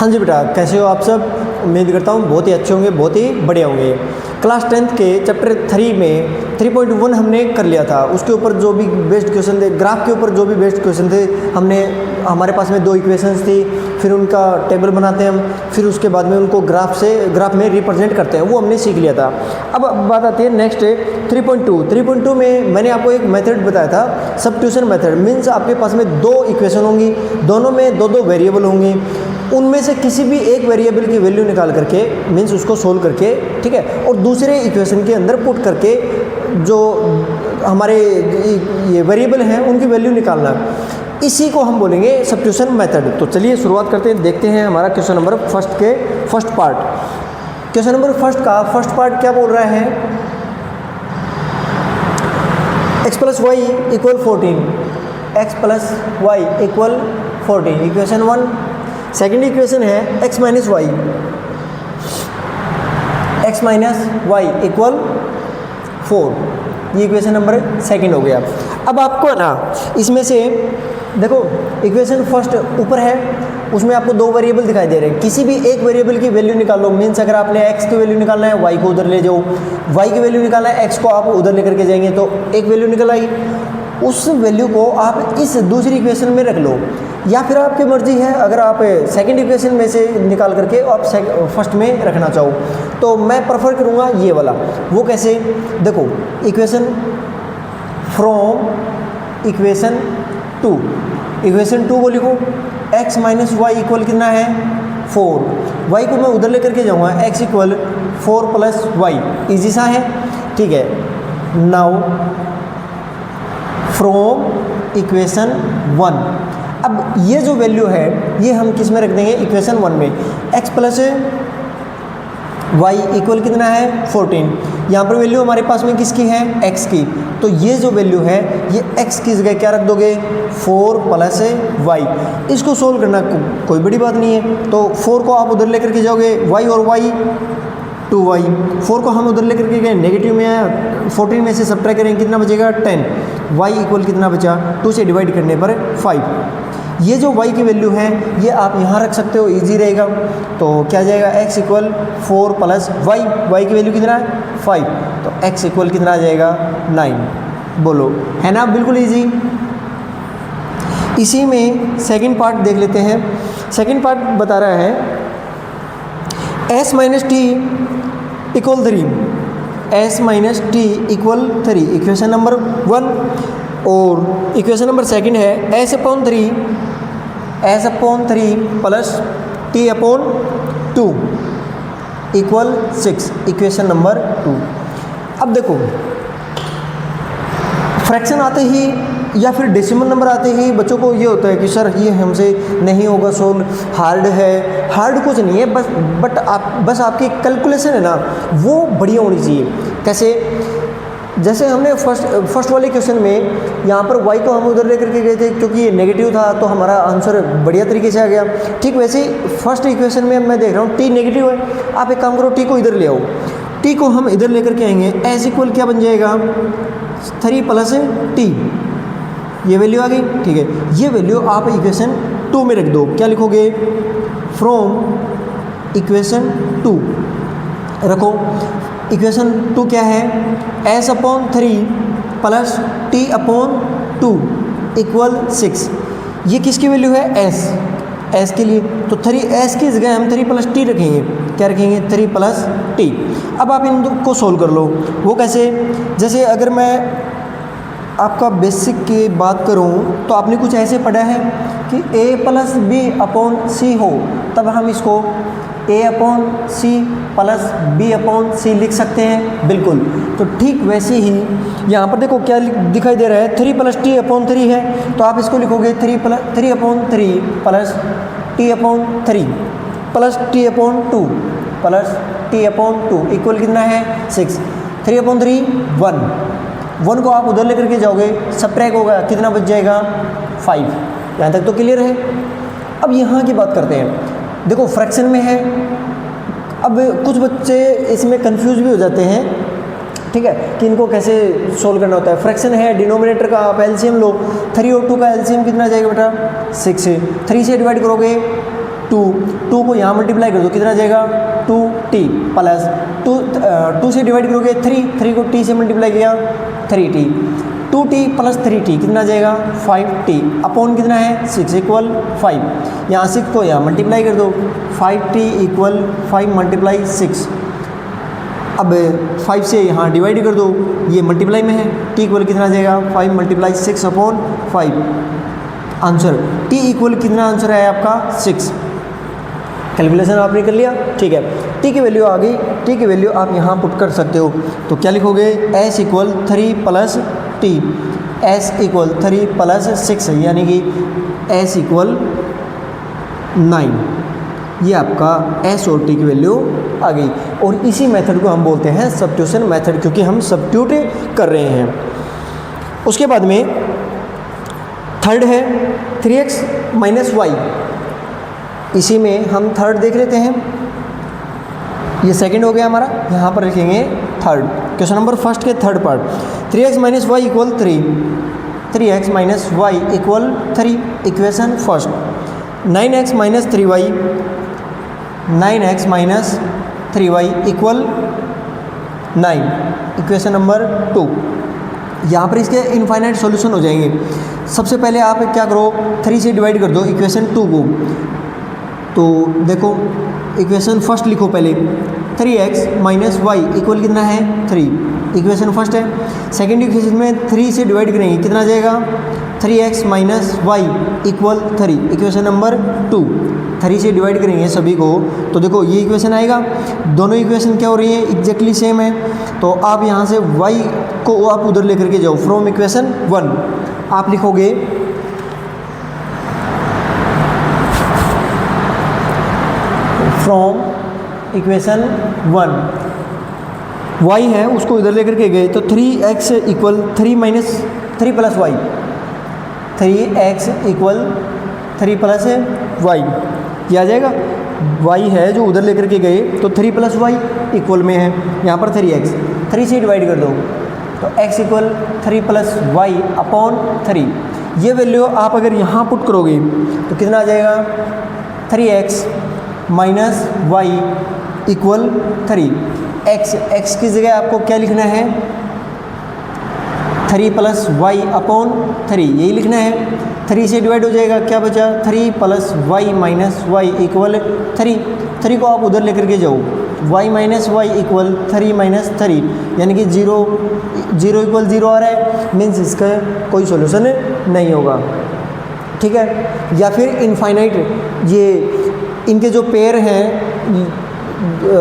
हाँ जी बेटा, कैसे हो आप सब। उम्मीद करता हूँ बहुत ही अच्छे होंगे, बहुत ही बढ़िया होंगे। क्लास 10th के चैप्टर 3 में 3.1 हमने कर लिया था। उसके ऊपर जो भी बेस्ड क्वेश्चन थे, ग्राफ के ऊपर जो भी बेस्ड क्वेश्चन थे, हमारे पास में 2 इक्वेशंस थी, फिर उनका टेबल बनाते हैं हम, फिर उसके बाद में उनको ग्राफ में रिप्रेजेंट करते हैं, वो हमने सीख लिया था। अब बात आती है नेक्स्ट 3.2 में मैंने आपको एक मेथड बताया था, सब्स्टिट्यूशन मेथड। मीन्स आपके पास में 2 इक्वेशन होंगी, दोनों में 2 वेरिएबल होंगे, उनमें से किसी भी एक वेरिएबल की वैल्यू निकाल करके, मीन्स उसको सोल्व करके, ठीक है, और दूसरे इक्वेशन के अंदर पुट करके जो हमारे ये वेरिएबल हैं उनकी वैल्यू निकालना, इसी को हम बोलेंगे सब्स्टिट्यूशन मेथड। तो चलिए शुरुआत करते हैं, देखते हैं हमारा question number first part. Question number first part क्या बोल रहा है, x + y = 14, x + y = 14, equation 1। Second equation है x - y = 4, ये इक्वेशन नंबर सेकंड हो गया। अब आपको है ना इसमें से देखो, इक्वेशन फर्स्ट ऊपर है, उसमें आपको 2 वेरिएबल दिखाई दे रहे हैं, किसी भी एक वेरिएबल की वैल्यू निकालो। मीन्स अगर आपने x की वैल्यू निकालना है, y को उधर ले जाओ, y की वैल्यू निकालना है, x को आप उधर लेकर के जाएंगे, तो एक वैल्यू निकल आई, उस वैल्यू को आप इस दूसरी इक्वेशन में रख लो, या फिर आपकी मर्जी है, अगर आप सेकंड इक्वेशन में से निकाल करके आप फर्स्ट में रखना चाहो, तो मैं प्रेफर करूँगा ये वाला। वो कैसे, देखो, इक्वेशन फ्रॉम इक्वेशन 2 को लिखो, x - y इक्वल कितना है 4, y को मैं उधर लेकर के जाऊँगा, x = 4 + y, ईजी सा है, ठीक है। नाउ फ्रॉम इक्वेशन 1, अब ये जो वैल्यू है ये हम किस में रख देंगे, इक्वेशन 1 में। x + y इक्वल कितना है 14, यहाँ पर वैल्यू हमारे पास में किसकी है, x की, तो ये जो वैल्यू है ये x की जगह क्या रख दोगे, 4 + y। इसको सोल्व करना कोई बड़ी बात नहीं है, तो 4 को आप उधर लेकर के जाओगे, y और y 2y, 4 को हम उधर लेकर के गए, नेगेटिव में आया, 14 में से सब्ट्रैक्ट करेंगे, कितना बचेगा 10, y इक्वल कितना बचा, 2 से डिवाइड करने पर 5। ये जो y की वैल्यू है ये आप यहाँ रख सकते हो, इजी रहेगा। तो क्या जाएगा, x = 4 + y की वैल्यू कितना है 5, तो x इक्वल कितना आ जाएगा 9। बोलो, है ना, बिल्कुल इजी। इसी में सेकंड पार्ट देख लेते हैं। सेकंड पार्ट बता रहा है s - t = 3, s - t = 3, equation number 1। और इक्वेशन नंबर सेकंड है s/3 + t/2 = 6, इक्वेशन नंबर 2। अब देखो, फ्रैक्शन आते ही या फिर डेसिमल नंबर आते ही बच्चों को ये होता है कि सर ये हमसे नहीं होगा सोल्व, हार्ड है। हार्ड कुछ नहीं है, बस आपकी कैलकुलेशन है ना वो बढ़िया होनी चाहिए। कैसे, जैसे हमने फर्स्ट वाले क्वेश्चन में यहाँ पर y को हम उधर लेकर के गए थे, क्योंकि ये नेगेटिव था तो हमारा आंसर बढ़िया तरीके से आ गया। ठीक वैसे ही फर्स्ट इक्वेशन में मैं देख रहा हूँ t नेगेटिव है, आप एक काम करो, t को इधर ले आओ, t को हम इधर लेकर के आएंगे, s इक्वल क्या बन जाएगा 3 + t, ये वैल्यू आ गई, ठीक है। ये वैल्यू आप इक्वेशन 2 में रख दो, क्या लिखोगे, फ्रॉम इक्वेशन 2 रखो। इक्वेशन 2 क्या है, s/3 + t/2 = 6, ये किसकी वैल्यू है, s के लिए, तो 3s की जगह हम 3 + t रखेंगे, क्या रखेंगे 3 + t। अब आप इनको सोल्व कर लो। वो कैसे, जैसे अगर मैं आपका बेसिक की बात करूं तो आपने कुछ ऐसे पढ़ा है कि a + b/c हो, तब हम इसको a/c + b/c लिख सकते हैं, बिल्कुल। तो ठीक वैसे ही यहाँ पर देखो क्या दिखाई दे रहा है, 3 + t/3 है, तो आप इसको लिखोगे 3 + 3/3 + t/3 + t/2 इक्वल कितना है 6, 3/3 1 को आप उधर लेकर के जाओगे, सब्ट्रैक्ट होगा, कितना बच जाएगा 5। यहाँ तक तो क्लियर है। अब यहाँ की बात करते हैं, देखो फ्रैक्शन में है। अब कुछ बच्चे इसमें कंफ्यूज भी हो जाते हैं, ठीक है, कि इनको कैसे सोल्व करना होता है। फ्रैक्शन है, डिनोमिनेटर का आप एलसीएम लो, 3 और 2 का एलसीएम कितना जाएगा बेटा 6, 3 से डिवाइड करोगे टू को यहाँ मल्टीप्लाई कर दो, कितना जाएगा 2t प्लस 2 से डिवाइड करोगे 3 को t से मल्टीप्लाई किया 3t, 2t प्लस 3t कितना जाएगा 5t अपॉन कितना है 6 इक्वल 5। यहाँ 6 को यहाँ मल्टीप्लाई कर दो, 5t इक्वल 5 मल्टीप्लाई 6। अब 5 से यहाँ डिवाइड कर दो, ये मल्टीप्लाई में है, t इक्वल कितना जाएगा 5 multiply 6 upon 5। Answer t equal कितना आंसर है आपका 6। कैलकुलेशन आपने कर लिया, ठीक है। t की वैल्यू आ गई, t की वैल्यू आप यहाँ पुट कर सकते हो, तो क्या लिखोगे s equal 3 plus t, s equal 3 plus 6 यानी कि s इक्वल 9। ये आपका s और t की वैल्यू आ गई। और इसी मेथड को हम बोलते हैं सब्स्टिट्यूशन मेथड, क्योंकि हम सब्स्टिट्यूट कर रहे हैं। उसके बाद में थर्ड है 3x माइनस वाई। इसी में हम थर्ड देख लेते हैं, ये सेकंड हो गया हमारा, यहाँ पर लिखेंगे थर्ड। क्वेश्चन नंबर फर्स्ट के third part, 3x minus y equal 3x minus y equal 3, equation first. 9x minus 3y, 9x minus 3y equal 9, equation number 2। यहाँ पर इसके इनफाइनाइट सॉल्यूशन हो जाएंगे। सबसे पहले आप क्या करो, 3 से डिवाइड कर दो इक्वेशन 2 को, तो देखो इक्वेशन फर्स्ट लिखो पहले, 3x माइनस वाई इक्वल कितना है 3, इक्वेशन फर्स्ट है। सेकेंड इक्वेशन में 3 से डिवाइड करेंगे, कितना जाएगा 3x minus y equal 3, equation number 2। 3 से डिवाइड करेंगे सभी को, तो देखो ये इक्वेशन आएगा। दोनों इक्वेशन क्या हो रही है, एग्जैक्टली सेम है, तो आप यहाँ से y को आप उधर लेकर के जाओ, फ्रॉम इक्वेशन 1 आप लिखोगे फ्रॉम इक्वेशन 1 y है उसको इधर लेकर के गए, तो 3x equal 3 minus 3 plus y, 3x equal 3 plus y, ये आ जाएगा। y है जो उधर लेकर के गए, तो 3 प्लस वाई इक्वल में है, यहाँ पर 3x, 3 से डिवाइड कर दो, तो x equal 3 plus y upon 3। ये वैल्यू आप अगर यहाँ पुट करोगे तो कितना आ जाएगा 3x minus y equal 3। x की जगह आपको क्या लिखना है 3 प्लस वाई अपॉन 3, यही लिखना है। 3 से डिवाइड हो जाएगा, क्या बचा 3 plus y minus y equal 3। 3 को आप उधर लेकर के जाओ, y minus y equal 3 minus 3, यानी कि 0 इक्वल 0 आ रहा है, मीन्स इसका कोई सॉल्यूशन नहीं होगा, ठीक है। या फिर इनफाइनाइट, ये इनके जो पेयर हैं,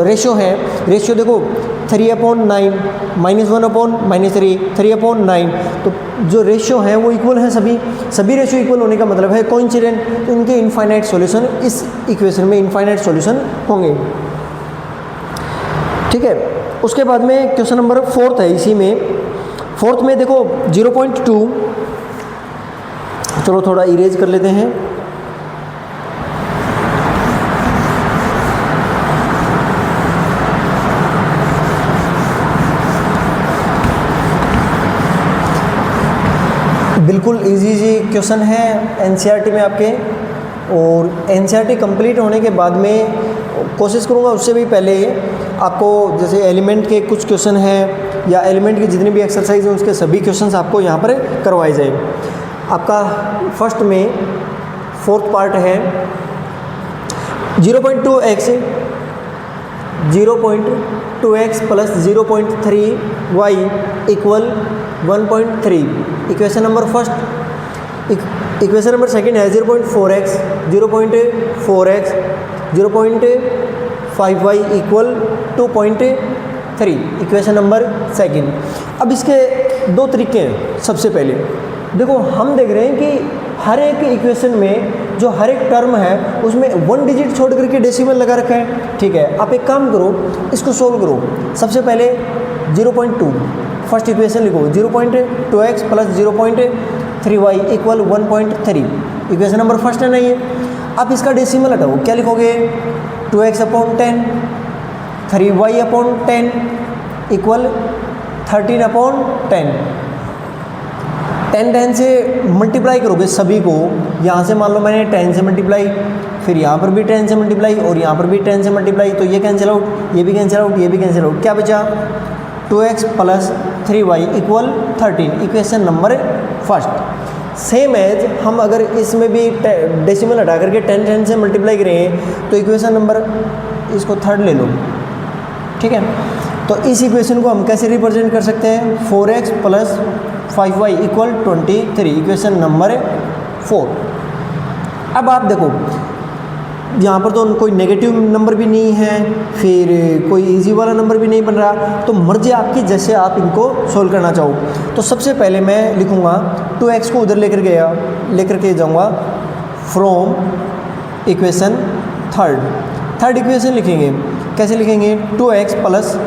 रेशो है, रेशो देखो 3/9 -1/-3, 3/9, तो जो रेशो हैं वो इक्वल हैं, सभी रेशो इक्वल होने का मतलब है कोइंसिडेंट, तो इनके इनफाइनाइट सॉल्यूशन इस इक्वेशन में इनफाइनाइट सॉल्यूशन होंगे, ठीक है। उसके बाद में क्वेश्चन नंबर 4 है, इसी में 4 में देखो 0.2, चलो थोड़ा इरेज कर लेते हैं। बिल्कुल इजी क्वेश्चन है एनसीईआरटी में आपके, और एनसीईआरटी कंप्लीट होने के बाद में कोशिश करूँगा उससे भी पहले आपको जैसे एलिमेंट के कुछ क्वेश्चन हैं या एलिमेंट की जितनी भी एक्सरसाइज हैं उसके सभी क्वेश्चंस आपको यहाँ पर करवाए जाए। आपका फर्स्ट में 4th पार्ट है 0.2x plus 0.3y equal 1.3, equation number first. Equation number second है 0.4x 0.5y equal 2.3, equation number second. अब इसके दो तरीके हैं। सबसे पहले देखो हम देख रहे हैं कि हर एक इक्वेशन में जो हर एक टर्म है उसमें 1 डिजिट छोड़ करके डेसिमल लगा रखा है, ठीक है। आप एक काम करो, इसको सोल्व करो। सबसे पहले 0.2 फर्स्ट इक्वेशन लिखो, 0.2x plus 0.3y equal 1.3, equation number first है ना ये। आप इसका डेसिमल हटाओ, क्या लिखोगे 2x/10 3y/10 इक्वल 13/10। 10 से मल्टीप्लाई करोगे सभी को, यहाँ से मान लो मैंने 10 से मल्टीप्लाई, फिर यहाँ पर भी 10 से मल्टीप्लाई और यहाँ पर भी 10 से मल्टीप्लाई, तो ये कैंसिल आउट, ये भी कैंसिल आउट, ये भी कैंसिल आउट, क्या बचा 2x plus 3y equal 13, equation number first. Same as हम अगर इसमें भी डेसिमल हटा करके 10 से मल्टीप्लाई करें तो इक्वेशन नंबर इसको थर्ड ले लो, ठीक है। तो इस इक्वेशन को हम कैसे रिप्रेजेंट कर सकते हैं, 4x plus 5y equal 23, equation number 4। अब आप देखो यहाँ पर तो कोई नेगेटिव नंबर भी नहीं है, फिर कोई इजी वाला नंबर भी नहीं बन रहा, तो मर्जी आपकी जैसे आप इनको सोल्व करना चाहो। तो सबसे पहले मैं लिखूँगा 2x को उधर लेकर के जाऊँगा फ्रॉम इक्वेशन थर्ड इक्वेशन लिखेंगे, कैसे लिखेंगे 2x plus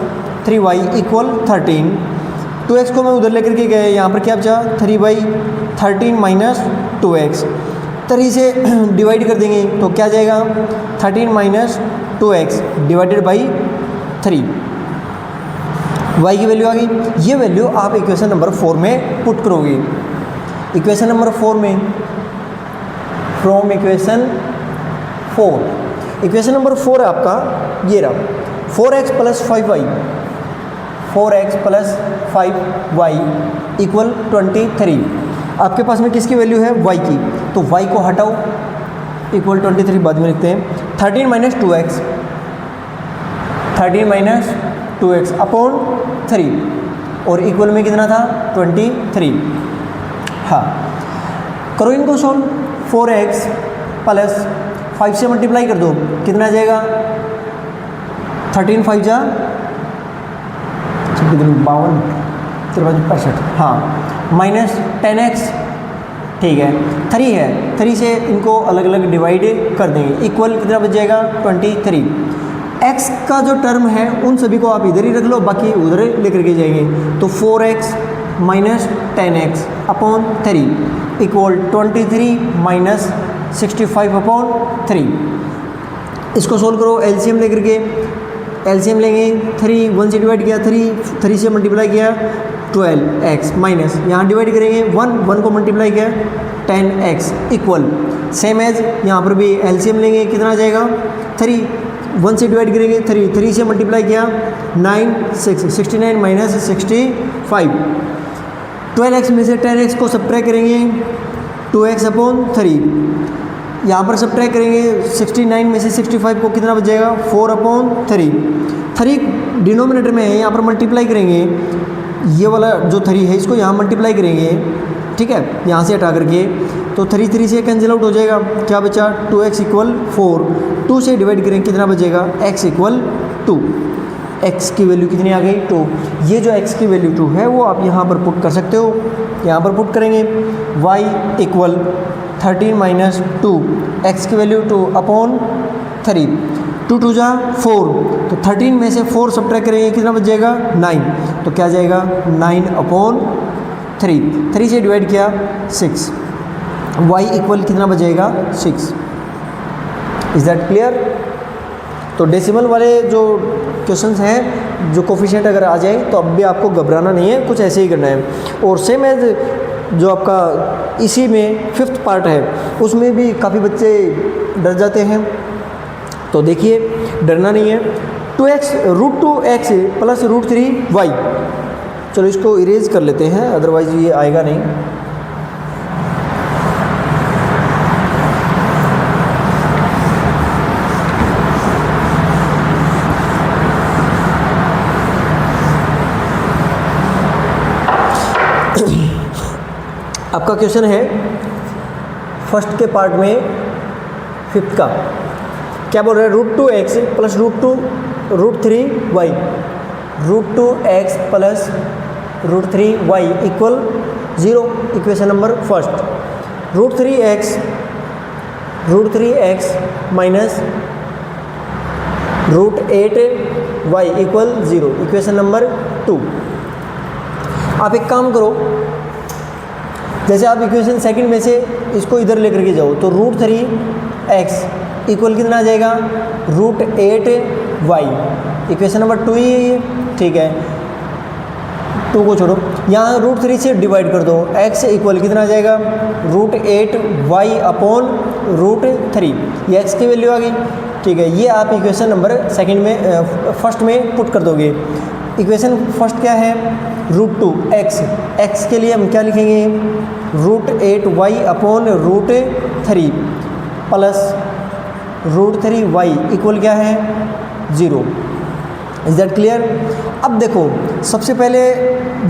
3y equal 13, 2x को मैं उधर लेकर के गए, यहाँ पर क्या बचा 3y 13 माइनस 2x, 3 से डिवाइड कर देंगे तो क्या जाएगा 13 minus 2x divided by 3, y की वैल्यू आ गई। ये वैल्यू आप इक्वेशन नंबर 4 में पुट करोगे, इक्वेशन नंबर 4 में फ्रॉम इक्वेशन 4, इक्वेशन नंबर 4 है आपका ये रहा 4x plus 5y, 4x plus 5y equal 23। आपके पास में किसकी वैल्यू है y की, तो y को हटाओ इक्वल 23 बाद में लिखते हैं 13 minus 2x, 13 minus 2x upon 3 और इक्वल में कितना था 23। हाँ करो इनको सॉल्व, 4x प्लस 5 से मल्टीप्लाई कर दो कितना आ जाएगा 13 5 जा 52 63, हाँ माइनस 10x, ठीक है 3 है, 3 से इनको अलग अलग डिवाइड कर देंगे, इक्वल कितना बच जाएगा 23। x का जो टर्म है उन सभी को आप इधर ही रख लो, बाकी उधर लेकर के जाएंगे, तो 4x minus 10x upon 3 equal 23 minus 65 upon 3। इसको सोल्व करो, एलसीएम लेकर के, एलसीएम लेंगे 3 1 से डिवाइड किया 3 से मल्टीप्लाई किया 12x माइनस यहाँ डिवाइड करेंगे 1 को मल्टीप्लाई किया 10x इक्वल सेम एज यहाँ पर भी एलसीएम लेंगे कितना आ जाएगा 3 1 से डिवाइड करेंगे 3 से मल्टीप्लाई किया 69 माइनस 65, 12x में से 10x को सब्ट्रैक्ट करेंगे 2x अपॉन 3, यहाँ पर सब्ट्रैक्ट करेंगे 69 में से 65 को कितना बच जाएगा 4 अपॉन 3 डिनोमिनेटर में है, यहाँ पर मल्टीप्लाई करेंगे, ये वाला जो 3 है इसको यहाँ मल्टीप्लाई करेंगे, ठीक है यहाँ से हटा करके, तो 3 से कैंसिल आउट हो जाएगा, क्या बचा 2x इक्वल 4, 2 से डिवाइड करेंगे कितना बचेगा x इक्वल 2, x की वैल्यू कितनी आ गई 2। ये जो x की वैल्यू 2 है वो आप यहाँ पर पुट कर सकते हो, यहाँ पर पुट करेंगे y इक्वल 13 माइनस 2, x की वैल्यू 2 अपॉन 3, 2 2 जा 4, तो 13 में से 4 सब्ट्रैक्ट करेंगे कितना बच जाएगा 9, तो क्या जाएगा 9 अपॉन 3 से डिवाइड किया 6, y इक्वल कितना बचेगा 6। Is that clear. तो डेसिमल वाले जो क्वेश्चंस हैं, जो कोफिशिएंट अगर आ जाए तो अब भी आपको घबराना नहीं है, कुछ ऐसे ही करना है। और सेम एज जो आपका इसी में 5th पार्ट है उसमें भी काफ़ी बच्चे डर जाते हैं, तो देखिए डरना नहीं है। 2x √2x प्लस √3y, चलो इसको इरेज कर लेते हैं अदरवाइज ये आएगा नहीं। आपका क्वेश्चन है फर्स्ट के पार्ट में 5th का, क्या बोल रहा है √2x plus √3y, √2x plus √3y equal 0, equation number first. √3x minus √8y equal 0, equation number 2। आप एक काम करो, जैसे आप इक्वेशन सेकंड में से इसको इधर लेकर के जाओ, तो √3x इक्वल कितना आ जाएगा √8y, इक्वेशन नंबर 2 ही है ये, ठीक है। 2 को छोड़ो, यहाँ √3 से डिवाइड कर दो, x इक्वल कितना आ जाएगा √8y अपॉन √3, ये x की वैल्यू आ गई। ठीक है, ये आप इक्वेशन नंबर सेकंड में फर्स्ट में पुट कर दोगे। इक्वेशन फर्स्ट क्या है √2x, x के लिए हम क्या लिखेंगे √8y upon √3 plus √3y equal क्या है 0। Is that clear? अब देखो सबसे पहले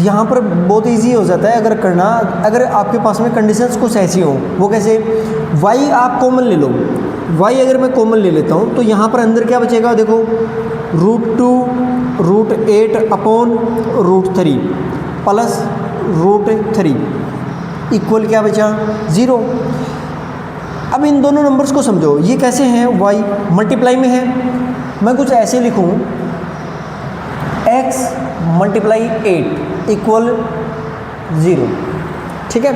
यहाँ पर बहुत इजी हो जाता है अगर करना, अगर आपके पास में कंडीशंस कुछ ऐसी हो। वो कैसे, y आप कॉमन ले लो, y अगर मैं कॉमन ले लेता हूँ तो यहाँ पर अंदर क्या बचेगा देखो √2 √8 अपॉन √3 प्लस √3 इक्वल क्या बचा 0। अब इन दोनों नंबर्स को समझो, ये कैसे हैं, y मल्टीप्लाई में है, मैं कुछ ऐसे लिखूँ x मल्टीप्लाई 8 इक्वल 0। ठीक है,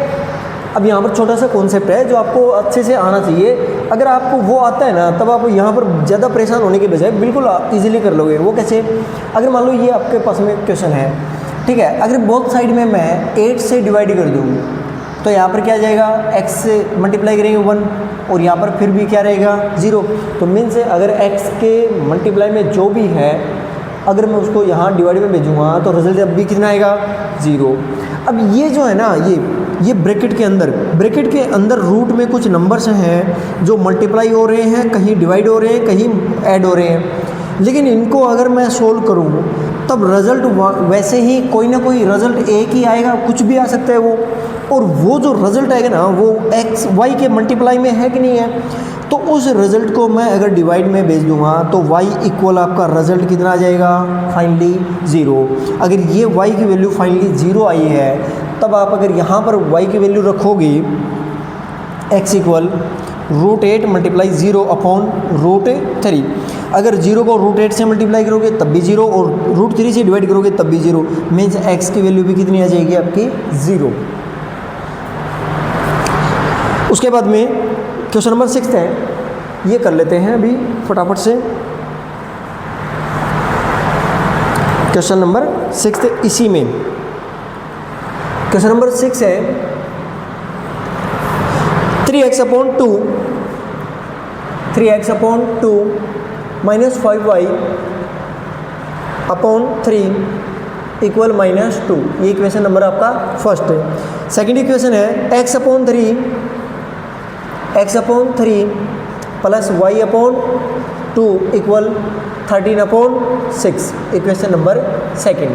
अब यहाँ पर छोटा सा कॉन्सेप्ट है जो आपको अच्छे से आना चाहिए। अगर आपको वो आता है ना तब आप यहाँ पर ज़्यादा परेशान होने के बजाय बिल्कुल इजीली कर लोगे। वो कैसे, अगर मान लो ये आपके पास में क्वेश्चन है, ठीक है, अगर बोथ साइड में मैं 8 से डिवाइड कर दूँ तो यहाँ पर क्या आ जाएगा x से मल्टीप्लाई करेंगे 1 और यहाँ पर फिर भी क्या रहेगा 0। तो मीन से अगर x के मल्टीप्लाई में जो भी है अगर मैं उसको यहाँ डिवाइड में भेजूँगा तो रिजल्ट अब भी कितना आएगा 0। अब ये जो है ना ये ब्रैकेट के अंदर रूट में कुछ नंबर्स हैं जो मल्टीप्लाई हो रहे हैं, कहीं डिवाइड हो रहे हैं, कहीं ऐड हो रहे हैं, लेकिन इनको अगर मैं सोल्व करूँ तब रिज़ल्ट वैसे ही कोई ना कोई रिज़ल्ट एक ही आएगा, कुछ भी आ सकता है वो, और वो जो रिज़ल्ट आएगा ना वो x y के मल्टीप्लाई में है कि नहीं है, तो उस रिज़ल्ट को मैं अगर डिवाइड में भेज दूंगा तो y इक्वल आपका रिज़ल्ट कितना आ जाएगा फाइनली 0। अगर ये y की वैल्यू फाइनली 0 आई है तब आप अगर यहाँ पर y की वैल्यू रखोगे x इक्वल √8 मल्टीप्लाई 0 अपॉन √3। अगर 0 को √8 से मल्टीप्लाई करोगे तब भी 0 और √3 से डिवाइड करोगे तब भी 0, मीन्स x की वैल्यू भी कितनी आ जाएगी आपकी 0। उसके बाद में क्वेश्चन नंबर 6 है, ये कर लेते हैं अभी फटाफट से। क्वेश्चन नंबर 6 इसी में क्वेश्चन नंबर 6 है 3x upon 2 minus 5y upon 3 equal -2। ये इक्वेशन नंबर आपका फर्स्ट है। सेकेंड इक्वेशन है x upon 3 plus y upon 2 equal 13 upon 6। Equation number second.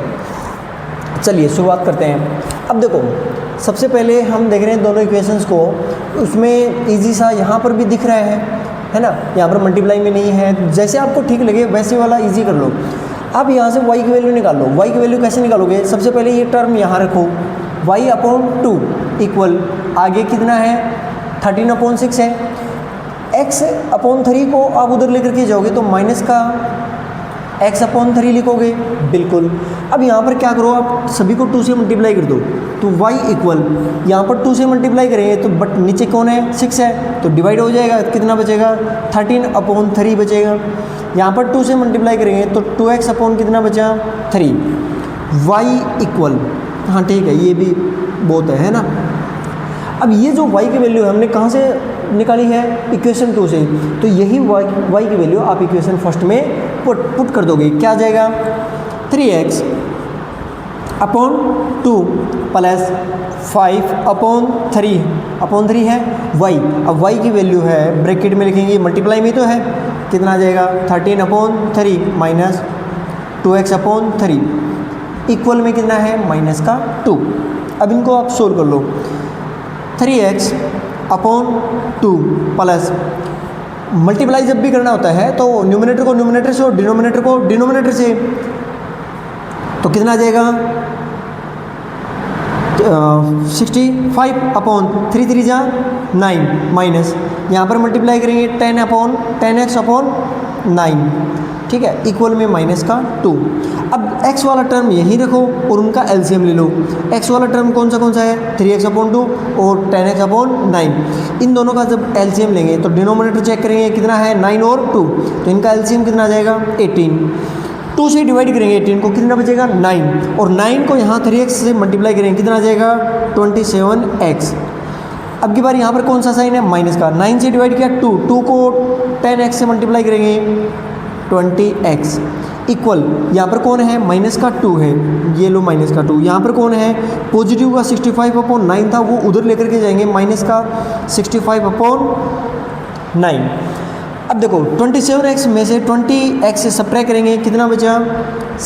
चलिए शुरुआत करते हैं। अब देखो सबसे पहले हम देख रहे हैं दोनों इक्वेशंस को, उसमें इजी सा यहाँ पर भी दिख रहा है ना, यहाँ पर मल्टीप्लाई में नहीं है, जैसे आपको ठीक लगे वैसे वाला इजी कर लो। अब यहाँ से y की वैल्यू निकाल लो। y की वैल्यू कैसे निकालोगे, सबसे पहले ये टर्म यहाँ रखो y अपॉन 2 इक्वल आगे कितना है 13 अपॉन 6 है, x अपॉन 3 को आप उधर लेकर के जाओगे तो माइनस का x अपॉन 3 लिखोगे बिल्कुल। अब यहाँ पर क्या करो, आप सभी को 2 से मल्टीप्लाई कर दो तो y इक्वल यहाँ पर 2 से मल्टीप्लाई करेंगे तो बट नीचे कौन है 6 है तो डिवाइड हो जाएगा, कितना बचेगा 13 अपॉन 3 बचेगा। यहाँ पर 2 से मल्टीप्लाई करेंगे तो 2x अपॉन कितना बचा 3। y इक्वल, हाँ ठीक है ये भी बहुत है ना। अब ये जो y की वैल्यू हमने कहाँ से निकाली है इक्वेशन 2 से, तो यही y की वैल्यू आप इक्वेशन फर्स्ट में पुट कर दोगे। क्या आ जाएगा 3x अपॉन 2 प्लस 5 अपॉन 3 है y। अब y की वैल्यू है ब्रैकेट में लिखेंगे, मल्टीप्लाई में तो है, कितना आ जाएगा 13 upon 3 minus 2x upon 3 equal में कितना है माइनस का 2। अब इनको आप सोल्व कर लो। 3x अपॉन 2 प्लस मल्टीप्लाई जब भी करना होता है तो न्यूमरेटर को न्यूमरेटर से और डिनोमिनेटर को डिनोमिनेटर से, तो कितना आ जाएगा 65 अपॉन 3 3 जा 9 माइनस यहाँ पर मल्टीप्लाई करेंगे 10x अपॉन 9, ठीक है, इक्वल में माइनस का 2। अब x वाला टर्म यहीं रखो और उनका एलसीएम ले लो। x वाला टर्म कौन सा है 3x अपॉन 2 और 10x अपॉन 9। इन दोनों का जब एलसीएम लेंगे तो डिनोमिनेटर चेक करेंगे कितना है 9 और 2, तो इनका एलसीएम कितना आ जाएगा 18। 2 से डिवाइड करेंगे 18 को, कितना बचेगा 9, और 9 को यहाँ 3x से मल्टीप्लाई करेंगे, कितना आ जाएगा 27x। अब की बार यहाँ पर कौन सा साइन है, माइनस का। 9 से डिवाइड किया 2 को 10x से मल्टीप्लाई करेंगे 20x इक्वल, यहाँ पर कौन है, माइनस का 2 है, ये लो माइनस का 2। यहाँ पर कौन है, पॉजिटिव का 65/9 था, वो उधर लेकर के जाएंगे, माइनस का 65/9। अब देखो 27x में से 20x से सब्ट्रैक्ट करेंगे, कितना बचा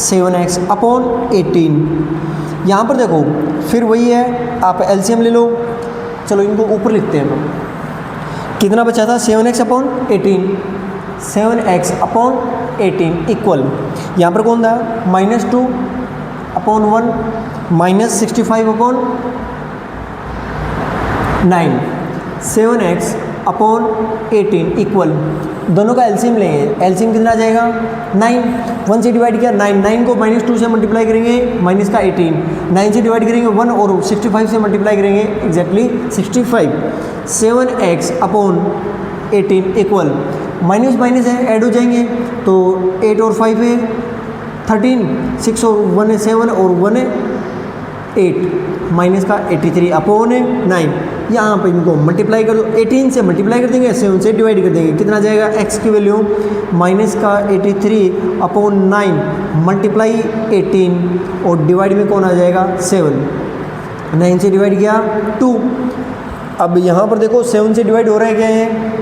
7x/18। यहाँ पर देखो फिर वही है, आप एलसीएम ले लो, चलो इनको ऊपर लिखते हैं हम। कितना बचा था 7x/18, 7x/18 इक्वल, यहाँ पर कौन था -2/1 -65/9, 7x/18 इक्वल, दोनों का एलसीएम लेंगे, एलसीएम कितना आ जाएगा 9, 1 से डिवाइड किया 9, 9 को -2 से मल्टीप्लाई करेंगे, माइनस का 18, 9 से डिवाइड करेंगे 1 और 65 से मल्टीप्लाई करेंगे, exactly 65, 7x/18 equal, minus minus है ऐड हो जाएंगे, तो 8 और 5 है 13, 6 और 1 है 7 और 1 है 8, माइनस का 83/9। यहाँ पर इनको मल्टीप्लाई कर दो, 18 से मल्टीप्लाई कर देंगे, 7 से डिवाइड कर देंगे, कितना जाएगा x की वैल्यू माइनस का 83/9 मल्टीप्लाई 18 और डिवाइड में कौन आ जाएगा 7, 9 से डिवाइड किया 2। अब यहाँ पर देखो 7 से डिवाइड हो रहा है, क्या है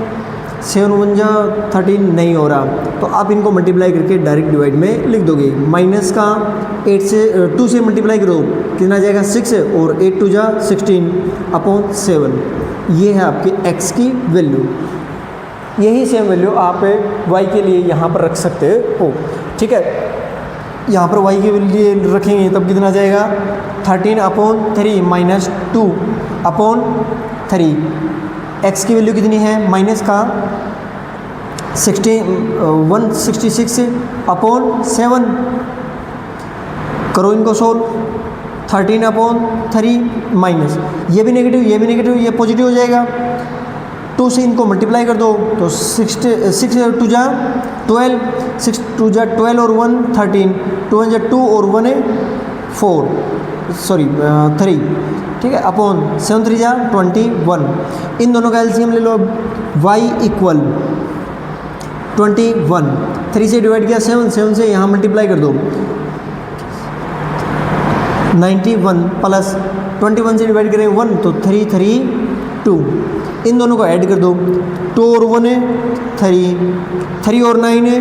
7 1 जा 13 नहीं हो रहा, तो आप इनको मल्टीप्लाई करके डायरेक्ट डिवाइड में लिख दोगे, माइनस का 8 से 2 से मल्टीप्लाई करो, कितना जाएगा 6 और 8 2 जा 16/7। ये है आपकी x की वैल्यू। यही सेम वैल्यू आप y के लिए यहाँ पर रख सकते हो, ठीक है। यहाँ पर y के लिए रखेंगे तब कितना जाएगा 13/3 -2/3। x की वैल्यू कितनी है, माइनस का 166/7। करो इनको सोल्व, 13/3 माइनस, ये भी नेगेटिव ये भी नेगेटिव, ये पॉजिटिव हो जाएगा, 2 से इनको मल्टीप्लाई कर दो तो 6 2 जा 12, 6 2 जा 12 और 1 13, 2 1 जा 2 और 1 है 4 सॉरी 3, ठीक है, अपॉन 7 3 जा 21। इन दोनों का एलसीएम ले लो अब, y इक्वल 21, 3 से डिवाइड किया 7, 7 से यहाँ मल्टीप्लाई कर दो 91 प्लस 21 से डिवाइड करें 1 तो 3 3 2। इन दोनों को ऐड कर दो, 2 और 1 है 3, 3 और 9 है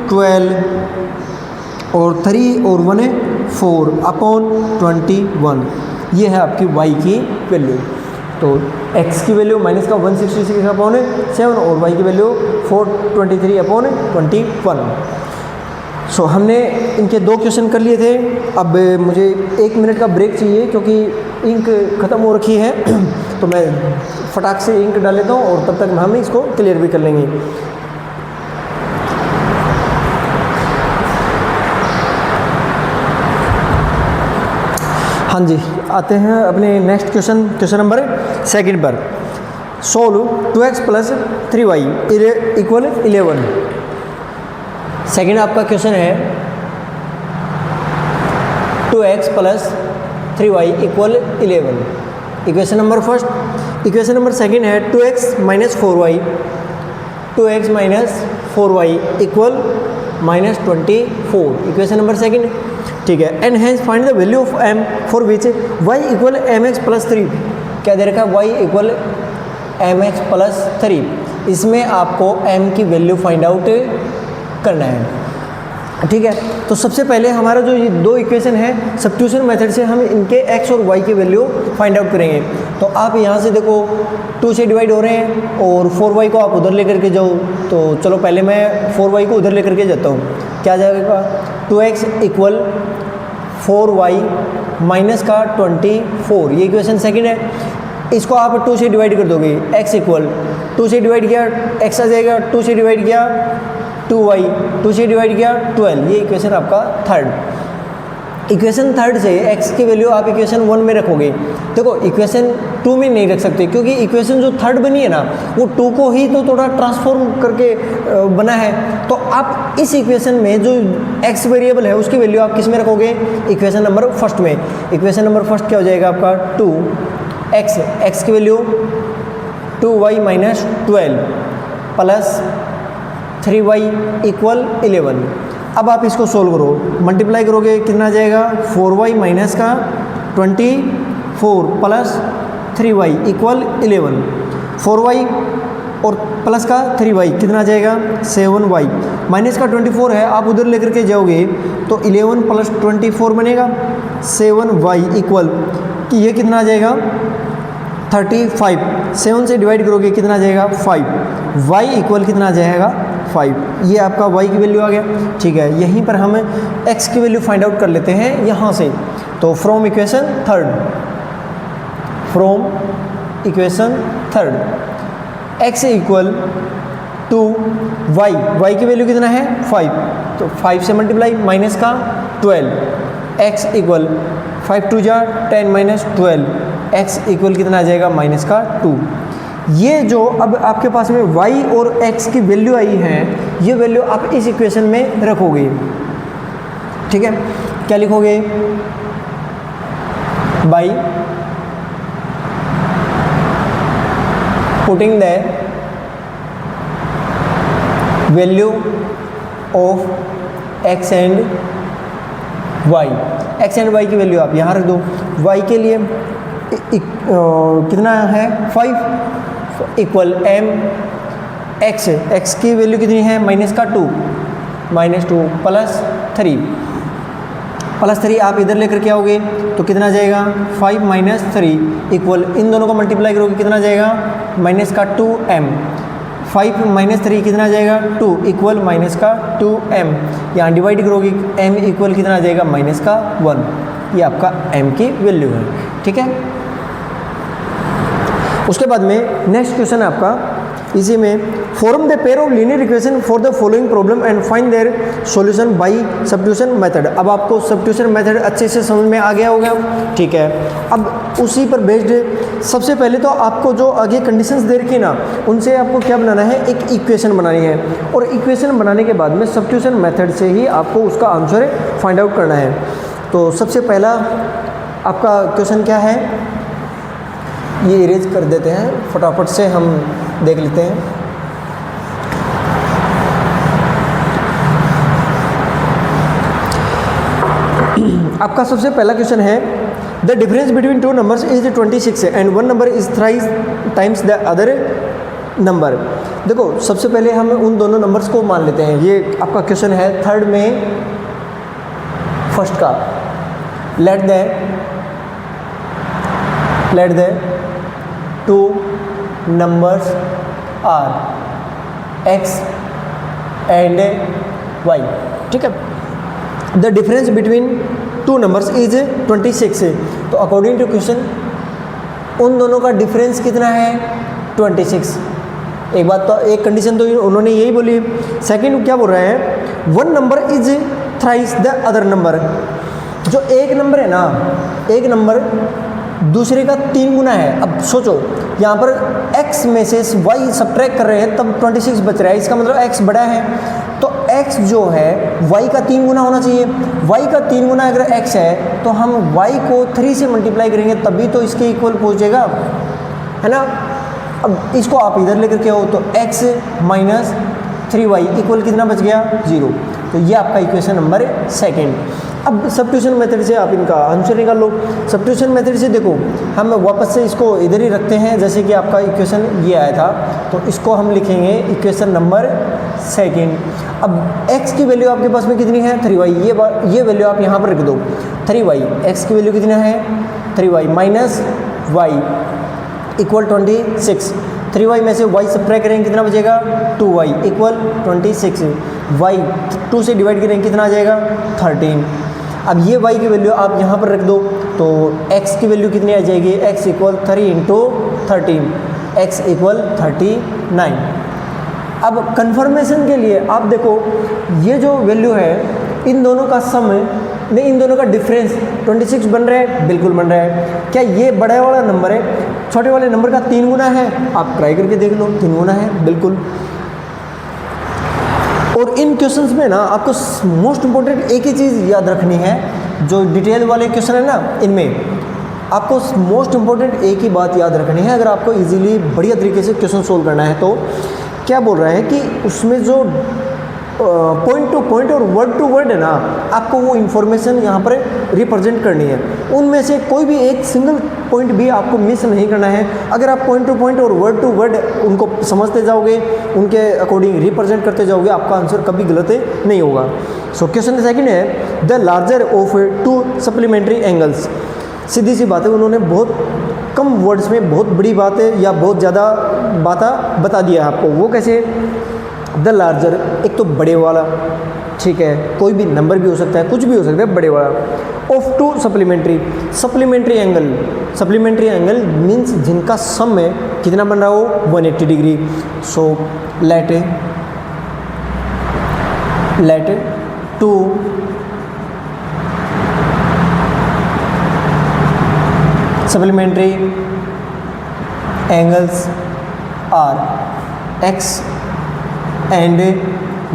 12 और 3 और 1 है 4/21। ये है आपकी y की वैल्यू। तो x की वैल्यू माइनस का 166/7 और y की वैल्यू 423/21। सो हमने इनके 2 क्वेश्चन कर लिए थे। अब मुझे 1 मिनट का ब्रेक चाहिए क्योंकि इंक ख़त्म हो रखी है तो मैं फटाक से इंक डाल लेता हूँ और तब तक हम इसको क्लियर भी कर लेंगे। हाँ जी, आते हैं अपने नेक्स्ट क्वेश्चन नंबर 2 पर। Solve 2x + 3y = 11। सेकेंड आपका क्वेश्चन है 2x + 3y = 11। Equation number first. Equation number second है 2x - 4y = -24। Equation number second, ठीक है। And hence find the value of m for which y = mx + 3। क्या दे रखा है, y = mx + 3। इसमें आपको m की वैल्यू फाइंड आउट करना है, ठीक है। तो सबसे पहले हमारा जो ये 2 इक्वेशन है, सब्स्टिट्यूशन मेथड से हम इनके x और y की वैल्यू फाइंड आउट करेंगे। तो आप यहाँ से देखो 2 से डिवाइड हो रहे हैं और 4y को आप उधर लेकर के जाओ। तो चलो पहले मैं 4y को उधर लेकर के जाता हूँ। क्या जाएगा, 2x = 4y - 24। ये इक्वेशन सेकंड है। इसको आप 2 से डिवाइड कर दोगे, x = 2 से डिवाइड किया x आ जाएगा, 2 से डिवाइड किया 2y, 2 से डिवाइड किया 12। ये इक्वेशन आपका थर्ड। इक्वेशन थर्ड से x की वैल्यू आप इक्वेशन 1 में रखोगे। देखो इक्वेशन 2 में नहीं रख सकते क्योंकि इक्वेशन जो थर्ड बनी है ना वो 2 को ही तो थोड़ा ट्रांसफॉर्म करके बना है। तो आप इस इक्वेशन में जो x वेरिएबल है उसकी वैल्यू आप किस में रखोगे, इक्वेशन नंबर फर्स्ट में। इक्वेशन नंबर फर्स्ट क्या हो जाएगा आपका 2x, x की value 2y minus 12 plus 3y equal 11। अब आप इसको सोल्व करो, मल्टीप्लाई करोगे कितना आ जाएगा 4y माइनस का 24 प्लस 3y इक्वल 11। 4y और प्लस का 3y कितना आ जाएगा 7y माइनस का 24 है, आप उधर लेकर के जाओगे तो 11 प्लस 24 बनेगा 7y इक्वल कि ये कितना आ जाएगा 35। 7 से डिवाइड करोगे कितना आ जाएगा 5। y इक्वल कितना आ जाएगा 5। ये आपका y की वैल्यू आ गया। ठीक है, यहीं पर हम x की वैल्यू फाइंड आउट कर लेते हैं यहाँ से। तो from equation third x equal two y की वैल्यू कितना है 5, तो 5 से मल्टीप्लाई माइनस का 12 x इक्वल 5 2 जा 10 माइनस 12 x इक्वल कितना आ जाएगा माइनस का 2। ये जो अब आपके पास में y और x की वैल्यू आई है ये वैल्यू आप इस इक्वेशन में रखोगे। ठीक है, क्या लिखोगे by putting the value of x and y। x and y की वैल्यू आप यहाँ रख दो। y के लिए कितना है 5 इक्वल m x की वैल्यू कितनी है माइनस का 2 प्लस 3 आप इधर लेकर के आओगे तो कितना जाएगा 5 माइनस 3 इक्वल इन दोनों को मल्टीप्लाई करोगे कितना जाएगा माइनस का 2m। 5 माइनस 3 कितना जाएगा 2 इक्वल माइनस का 2m। यहाँ डिवाइड करोगे m इक्वल कितना आ जाएगा माइनस का 1। ये आपका m की वैल्यू है। ठीक है, उसके बाद में नेक्स्ट क्वेश्चन है आपका इसी में form the pair of linear equation for the following problem and find their solution bye substitution method. अब आपको सब्स्टिट्यूशन मेथड अच्छे से समझ में आ गया होगा। ठीक है, अब उसी पर बेस्ड सबसे पहले तो आपको जो आगे कंडीशंस दे रखी है ना उनसे आपको क्या बनाना है, एक इक्वेशन बनानी है और इक्वेशन बनाने के बाद में सब्स्टिट्यूशन मेथड से ही आपको उसका आंसर फाइंड आउट करना है। तो सबसे पहला आपका क्वेश्चन क्या है, ये इरेज कर देते हैं फटाफट से, हम देख लेते हैं। आपका सबसे पहला क्वेश्चन है the difference between two numbers is 26 and one number is thrice times the other number. देखो सबसे पहले हम उन दोनों नंबर्स को मान लेते हैं। ये आपका क्वेश्चन है थर्ड में फर्स्ट का। Let the two numbers are x and y। ठीक है, the difference between two numbers is 26। तो अकॉर्डिंग टू क्वेश्चन उन दोनों का डिफरेंस कितना है 26। एक बात तो एक कंडीशन तो उन्होंने यही बोली। सेकंड क्या बोल रहे हैं, one number is thrice the other number. जो एक नंबर है ना, एक नंबर दूसरे का 3 गुना है। अब सोचो यहाँ पर x में से y सब्ट्रैक्ट कर रहे हैं तब 26 बच रहा है, इसका मतलब x बड़ा है। तो x जो है y का 3 गुना होना चाहिए। y का 3 गुना अगर x है तो हम y को 3 से मल्टीप्लाई करेंगे तभी तो इसके इक्वल पहुँचेगा, है ना। अब इसको आप इधर लेकर के आओ तो x माइनस 3y इक्वल कितना बच गया 0। तो ये आपका इक्वेशन नंबर सेकेंड। अब सब्स्टिट्यूशन मेथड से आप इनका आंसर निकाल लो। सब्स्टिट्यूशन मेथड से देखो हम वापस से इसको इधर ही रखते हैं, जैसे कि आपका इक्वेशन ये आया था तो इसको हम लिखेंगे इक्वेशन नंबर सेकेंड। अब x की वैल्यू आपके पास में कितनी है 3y, ये वैल्यू आप यहाँ पर रख दो 3y। x की वैल्यू कितना है 3y minus y equal 26। 3y में से y सब्ट्रैक्ट करेंगे कितना बचेगा 2y इक्वल 26। y 2 से डिवाइड करेंगे कितना आ जाएगा 13। अब ये y की वैल्यू आप यहाँ पर रख दो तो x की वैल्यू कितनी आ जाएगी, x equal 3 into 13, x equal 39। अब कंफर्मेशन के लिए आप देखो ये जो वैल्यू है इन दोनों का सम नहीं, इन दोनों का डिफरेंस 26 बन रहा है, बिल्कुल बन रहा है। क्या ये बड़ा वाला नंबर है छोटे वाले नंबर का 3 गुना है? आप ट्राई करके देख लो, 3 गुना है बिल्कुल। और इन क्वेश्चंस में ना आपको मोस्ट इम्पोर्टेंट एक ही चीज़ याद रखनी है, जो डिटेल वाले क्वेश्चन है ना, इनमें आपको मोस्ट इम्पोर्टेंट एक ही बात याद रखनी है अगर आपको इजीली बढ़िया तरीके से क्वेश्चन सोल्व करना है। तो क्या बोल रहा है कि उसमें जो पॉइंट टू पॉइंट और वर्ड टू वर्ड है ना, आपको वो इन्फॉर्मेशन यहाँ पर रिप्रेजेंट करनी है। उनमें से कोई भी एक सिंगल पॉइंट भी आपको मिस नहीं करना है। अगर आप पॉइंट टू पॉइंट और वर्ड टू वर्ड उनको समझते जाओगे, उनके अकॉर्डिंग रिप्रेजेंट करते जाओगे, आपका आंसर कभी गलत नहीं होगा। सो क्वेश्चन सेकंड है, the larger of 2 supplementary angles. सीधी सी बात है, उन्होंने बहुत कम वर्ड्स में बहुत बड़ी बातें या बहुत ज़्यादा बातें बता दिया है आपको। वो कैसे? द लार्जर, एक तो बड़े वाला, ठीक है, कोई भी नंबर भी हो सकता है, कुछ भी हो सकता है, बड़े वाला, of 2 supplementary angle. Supplementary angle means जिनका सम में कितना बन रहा हो, 180 degree. So let 2 supplementary angles are x and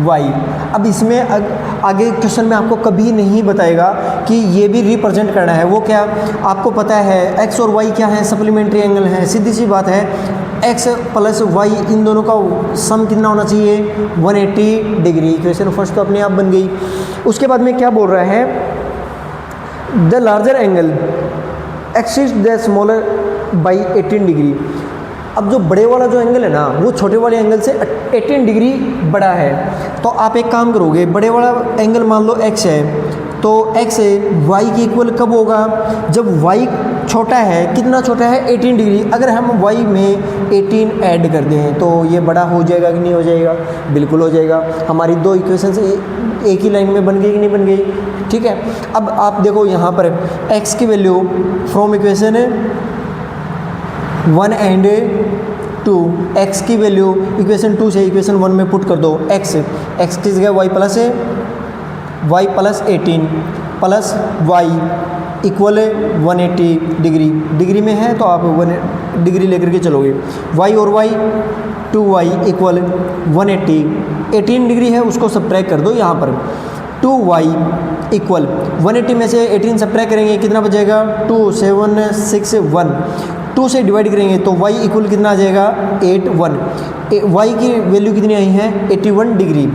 y. अब इसमें आगे क्वेश्चन में आपको कभी नहीं बताएगा कि ये भी रिप्रेजेंट करना है। वो क्या आपको पता है, एक्स और वाई क्या है, सप्लीमेंट्री एंगल है। सीधी सी बात है, एक्स प्लस वाई इन दोनों का सम कितना होना चाहिए, 180 डिग्री। इक्वेशन फर्स्ट तो अपने आप बन गई। उसके बाद में क्या बोल रहा है, the larger angle axis the smaller by 18 degree. अब जो बड़े वाला जो एंगल है ना, वो छोटे वाले एंगल से 18 डिग्री बड़ा है। तो आप एक काम करोगे, बड़े वाला एंगल मान लो x है, तो x y के इक्वल कब होगा, जब y छोटा है। कितना छोटा है, 18 डिग्री। अगर हम y में 18 ऐड कर दें तो ये बड़ा हो जाएगा कि नहीं हो जाएगा, बिल्कुल हो जाएगा। हमारी दो इक्वेशन से एक ही लाइन में बन गई कि नहीं बन गई, ठीक है। अब आप देखो यहाँ पर x की value from equation 1 and 2, x की वैल्यू इक्वेशन 2 से इक्वेशन 1 में पुट कर दो। x की जगह y plus 18 plus y equal 180 degree. Degree में है तो आप 1 डिग्री लेकर के चलोगे। y और y 2y इक्वल 180, 18 डिग्री है उसको सब्ट्रैक्ट कर दो यहाँ पर। 2y इक्वल 180 में से 18 सब्ट्रैक्ट करेंगे, कितना बचेगा, 2 7 6 1। 2 से डिवाइड करेंगे तो y इक्वल कितना आ जाएगा, 81। y की वैल्यू कितनी आई है, 81 डिग्री।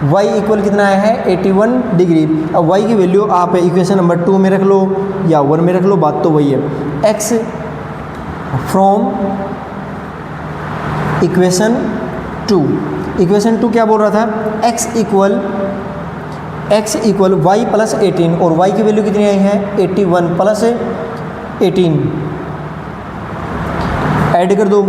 y इक्वल कितना आया है, 81 डिग्री। अब y की वैल्यू आप इक्वेशन नंबर 2 में रख लो या 1 में रख लो, बात तो वही है। x फ्रॉम इक्वेशन 2, इक्वेशन 2 क्या बोल रहा था, x इक्वल y प्लस 18 और y की वैल्यू कितनी आई है, 81 प्लस 18 ऐड कर दो,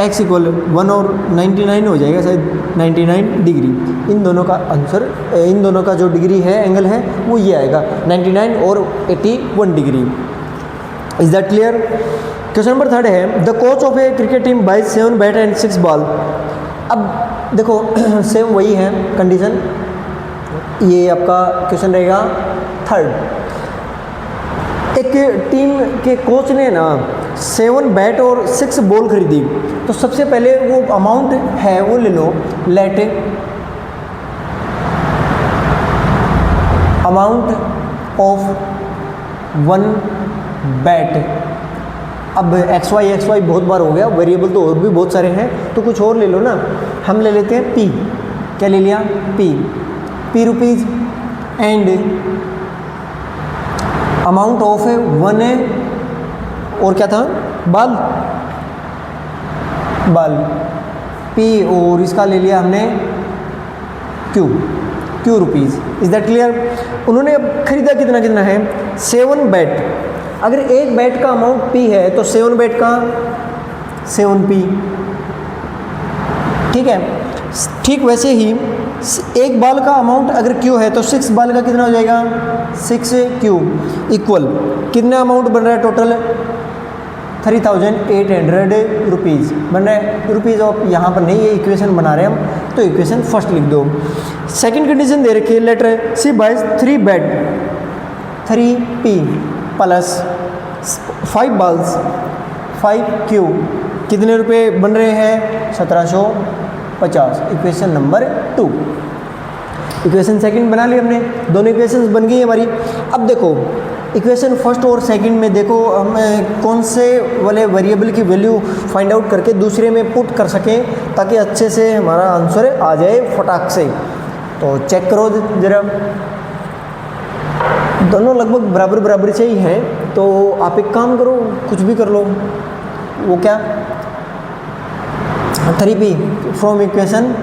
x इक्वल 1 और 99 हो जाएगा शायद, 99 डिग्री। इन दोनों का आंसर, इन दोनों का जो डिग्री है, एंगल है, वो ये आएगा 99 और 81 degree. Is that clear? Question number 3 है, the coach of a cricket team buys 7 bat and 6 ball. अब देखो सेम वही है कंडीशन, ये आपका क्वेश्चन रहेगा 3rd। एक टीम के कोच ने ना 7 बैट और 6 बॉल खरीदी, तो सबसे पहले वो अमाउंट है वो ले लो, लेट अमाउंट ऑफ 1 बैट। अब एक्स वाई बहुत बार हो गया, वेरिएबल तो और भी बहुत सारे हैं, तो कुछ और ले लो ना। हम ले लेते हैं p, क्या ले लिया, p rupees and amount of 1 और क्या था, बाल p, और इसका ले लिया हमने q rupees. Is that clear? उन्होंने अब खरीदा कितना कितना है, 7 बैट। अगर एक बैट का अमाउंट p है तो 7 बैट का 7p, ठीक है। ठीक वैसे ही एक बाल का अमाउंट अगर q है तो 6 बाल का कितना हो जाएगा, 6q इक्वल कितना अमाउंट बन रहा है टोटल, 3800 रुपीज़ बन रहा है। रुपीज़ ऑफ यहाँ पर नहीं, ये इक्वेशन बना रहे हैं हम, तो इक्वेशन फर्स्ट लिख दो। सेकंड कंडीशन दे रखी है, letter C buys 3 bed 3p plus 5 balls 5q कितने रुपए बन रहे हैं 1750। Equation number 2। इक्वेशन सेकंड बना ली हमने, दोनों इक्वेशंस बन गई हमारी। अब देखो इक्वेशन फर्स्ट और सेकंड में देखो हम कौन से वाले वेरिएबल की वैल्यू फाइंड आउट करके दूसरे में पुट कर सकें ताकि अच्छे से हमारा आंसर आ जाए फटाक से। तो चेक करो जरा, दोनों लगभग बराबर बराबर से ही हैं। तो आप एक काम करो, कुछ भी कर लो। वो क्या 3p from equation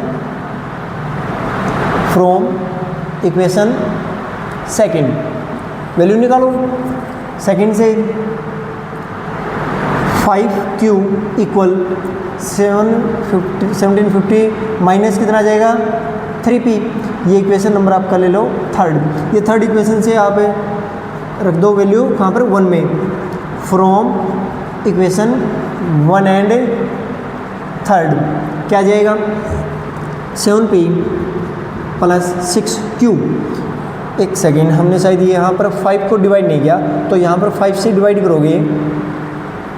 second value निकालो। सेकंड से 5q इक्वल 1750 माइनस कितना आ जाएगा 3p। ये इक्वेशन नंबर आपका ले लो थर्ड। ये थर्ड इक्वेशन से आप रख दो वैल्यू कहाँ पर 1 में, फ्रॉम इक्वेशन 1 एंड थर्ड क्या आ जाएगा 7p प्लस 6q। एक सेकेंड, हमने शायद यहाँ पर 5 को डिवाइड नहीं किया, तो यहाँ पर 5 से डिवाइड करोगे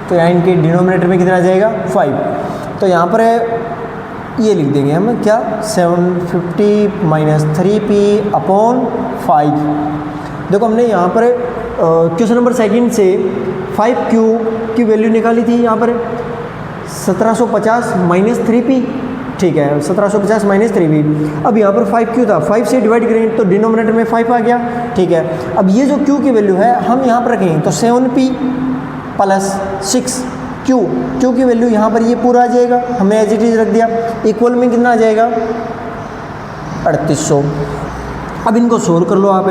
तो यहाँ इनके डिनोमिनेटर में कितना आ जाएगा 5। तो यहाँ पर ये लिख देंगे हम क्या 750 माइनस 3p अपॉन 5। देखो हमने यहाँ पर क्वेश्चन नंबर सेकंड से 5q की वैल्यू निकाली थी, यहाँ पर 1750 माइनस 3p। ठीक है, 1750 माइनस 3p। अब यहाँ पर 5q था, 5 से डिवाइड करें तो डिनोमिनेटर में 5 आ गया। ठीक है, अब ये जो q की वैल्यू है हम यहाँ पर रखेंगे तो 7p प्लस 6q। q की वैल्यू यहाँ पर ये पूरा आ जाएगा, हमने एज इट इज रख दिया। इक्वल में कितना आ जाएगा 3800। अब इनको सोल्व कर लो आप।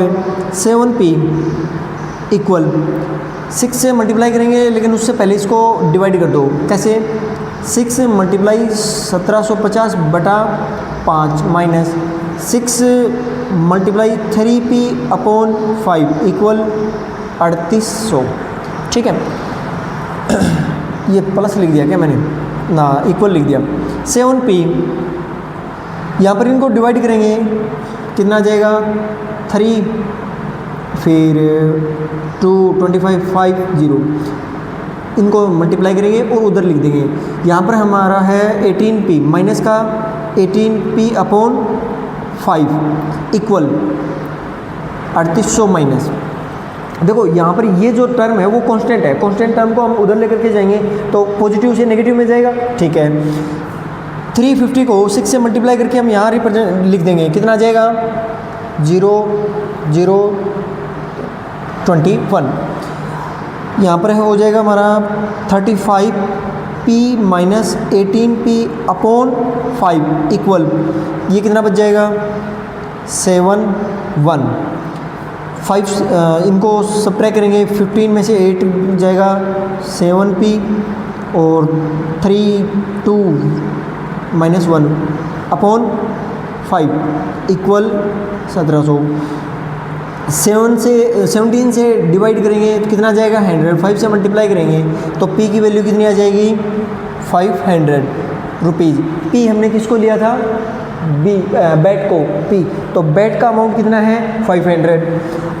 7p इक्वल 6 से मल्टीप्लाई करेंगे, लेकिन उससे पहले इसको डिवाइड कर दो। कैसे 6 से मल्टीप्लाई 1750 बटा 5 minus 6 multiply 3p upon 5 equal 3800। ठीक है, ये प्लस लिख दिया क्या मैंने ना, इक्वल लिख दिया। 7p यहाँ पर इनको डिवाइड करेंगे कितना आ जाएगा 3 फिर 2 25 5 0। इनको मल्टीप्लाई करेंगे और उधर लिख देंगे। यहाँ पर हमारा है 18p माइनस का 18p अपॉन 5 इक्वल 3800 माइनस। देखो यहाँ पर ये जो टर्म है वो कांस्टेंट है, कांस्टेंट टर्म को हम उधर लेकर के जाएंगे तो पॉजिटिव से नेगेटिव में जाएगा। ठीक है, 350 को 6 से मल्टीप्लाई करके हम यहाँ रिप्रेजेंट लिख देंगे, कितना आ जाएगा 0 0 21। यहाँ पर हो जाएगा हमारा 35p minus 18p upon 5 equal ये कितना बच जाएगा 7 1 5। इनको सब्ट्रैक्ट करेंगे, 15 में से 8 जाएगा 7p और 3 2 माइनस 1 अपॉन 5 इक्वल 1700। 17 से डिवाइड करेंगे तो कितना आ जाएगा 100। 5 से मल्टीप्लाई करेंगे तो p की वैल्यू कितनी आ जाएगी 500 रुपीज़। p हमने किसको लिया था बैट को p, तो बैट का अमाउंट कितना है 500।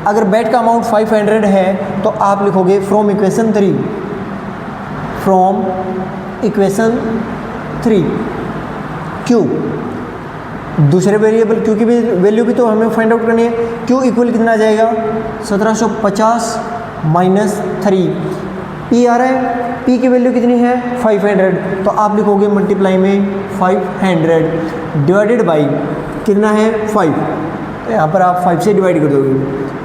अगर बैट का अमाउंट 500 है तो आप लिखोगे फ्रॉम इक्वेशन 3 q। दूसरे वेरिएबल q की भी वैल्यू भी तो हमें फाइंड आउट करनी है। q इक्वल कितना आ जाएगा 1750 माइनस 3 p आ रहा है, p की वैल्यू कितनी है 500, तो आप लिखोगे मल्टीप्लाई में 500 डिवाइडेड बाई कितना है 5, तो यहाँ पर आप 5 से डिवाइड कर दोगे।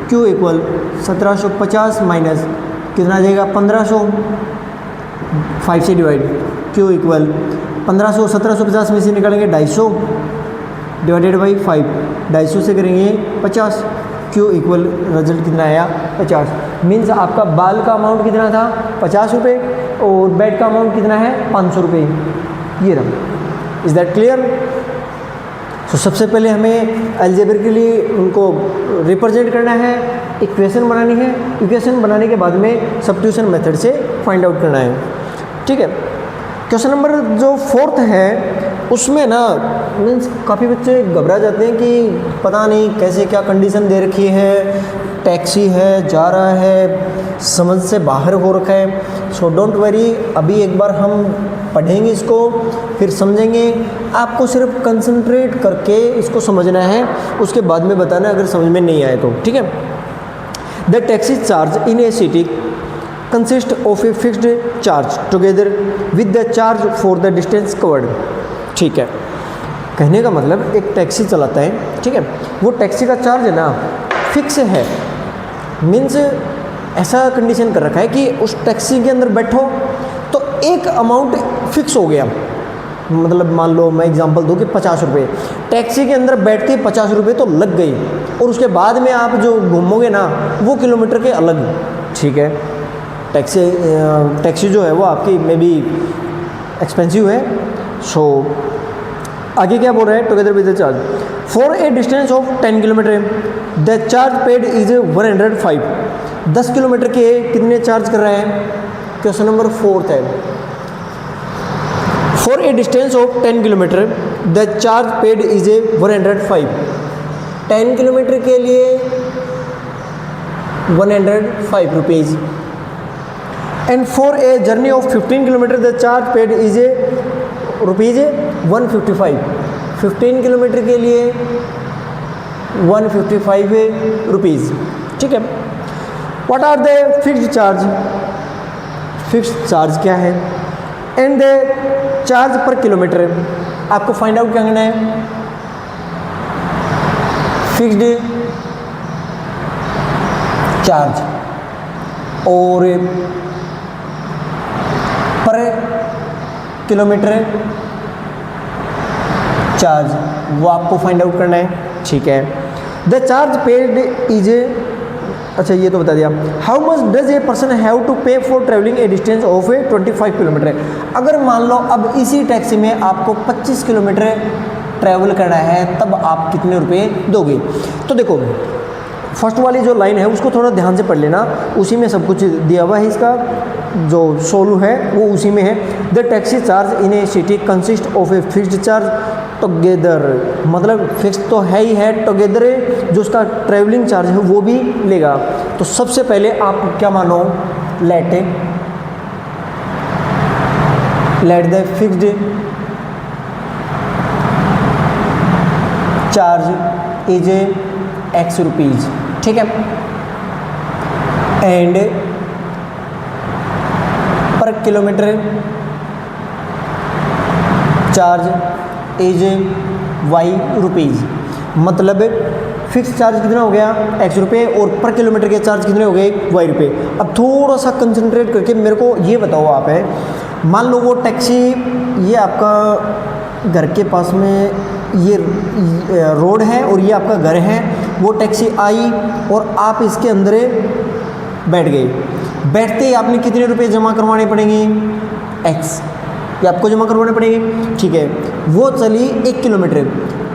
q इक्वल 1750 माइनस कितना आ जाएगा 1500, 5 से डिवाइड। q इक्वल 1500 1750 में से निकालेंगे 250 डिवाइडेड बाई 5, 250 से करेंगे 50। q इक्वल रिजल्ट कितना आया 50। मीन्स आपका बाल का अमाउंट कितना था 50 रुपये और बैट का अमाउंट कितना है 500 रुपये। ये रहा। Is that clear? तो सबसे पहले हमें अलजेब्रा के लिए उनको रिप्रेजेंट करना है, इक्वेशन बनानी है, इक्वेशन बनाने के बाद में सब्स्टिट्यूशन मेथड से फाइंड आउट करना है। ठीक है, क्वेश्चन नंबर जो 4th है उसमें ना मीन्स काफ़ी बच्चे घबरा जाते हैं कि पता नहीं कैसे क्या कंडीशन दे रखी है, टैक्सी है, जा रहा है, समझ से बाहर हो रखा है। सो डोंट वरी, अभी एक बार हम पढ़ेंगे इसको, फिर समझेंगे। आपको सिर्फ कंसंट्रेट करके इसको समझना है, उसके बाद में बताना अगर समझ में नहीं आए तो, ठीक है। The taxi charge in A city consist of a fixed charge together with the charge for the distance covered. ठीक है, कहने का मतलब एक टैक्सी चलाता है, ठीक है, वो टैक्सी का चार्ज है ना फिक्स है, मीन्स ऐसा कंडीशन कर रखा है कि उस टैक्सी के अंदर बैठो तो एक अमाउंट फिक्स हो गया। मतलब मान लो मैं एग्जांपल दूँ कि 50 रुपये, टैक्सी के अंदर बैठ के 50 रुपये तो लग गई, और उसके बाद में आप जो घूमोगे ना वो किलोमीटर के अलग, ठीक है। टैक्सी जो है वो आपकी मे बी एक्सपेंसिव है। सो आगे क्या बोल रहे हैं, together with the charge for a distance of 10 kilometre the charge paid is 105। 10 kilometre के कितने चार्ज कर रहे हैं, क्वेश्चन नंबर 4 है। For a distance of 10 kilometre the charge paid is 105। 10 kilometre के लिए 105 rupees. And for a journey of 15 kilometre the charge paid is rupees 155। 15 kilometre के लिए 155 रुपीज़, ठीक है। What are the fixed charge, fixed charge क्या है, and the charge per kilometre आपको find out क्या करना है। फिक्स्ड चार्ज और पर किलोमीटर चार्ज वो आपको फाइंड आउट करना है, ठीक है। द चार्ज पेड इज, अच्छा ये तो बता दिया। How much does a person have to pay for travelling a distance of 25 kilometre. अगर मान लो अब इसी टैक्सी में आपको 25 किलोमीटर ट्रैवल करना है, तब आप कितने रुपए दोगे। तो देखो फर्स्ट वाली जो लाइन है उसको थोड़ा ध्यान से पढ़ लेना, उसी में सब कुछ दिया हुआ है, इसका जो सोलू है वो उसी में है। The taxi charge in A city consist of a fixed charge together, मतलब फिक्स तो है ही है, टुगेदर जो उसका ट्रैवलिंग चार्ज है वो भी लेगा। तो सबसे पहले आप क्या मानो, let the fixed charge is X rupees, ठीक है, एंड पर kilometre charge is Y rupees. मतलब फिक्स चार्ज कितना हो गया X रुपये, और पर किलोमीटर के चार्ज कितने हो गए Y रुपये। अब थोड़ा सा कंसंट्रेट करके मेरे को ये बताओ आप, है मान लो वो टैक्सी, ये आपका घर के पास में ये रोड है और ये आपका घर है, वो टैक्सी आई और आप इसके अंदर बैठ गए। बैठते ही आपने कितने रुपए जमा करवाने पड़ेंगे, X, ये आपको जमा करवाने पड़ेंगे, ठीक है। वो चली 1 किलोमीटर,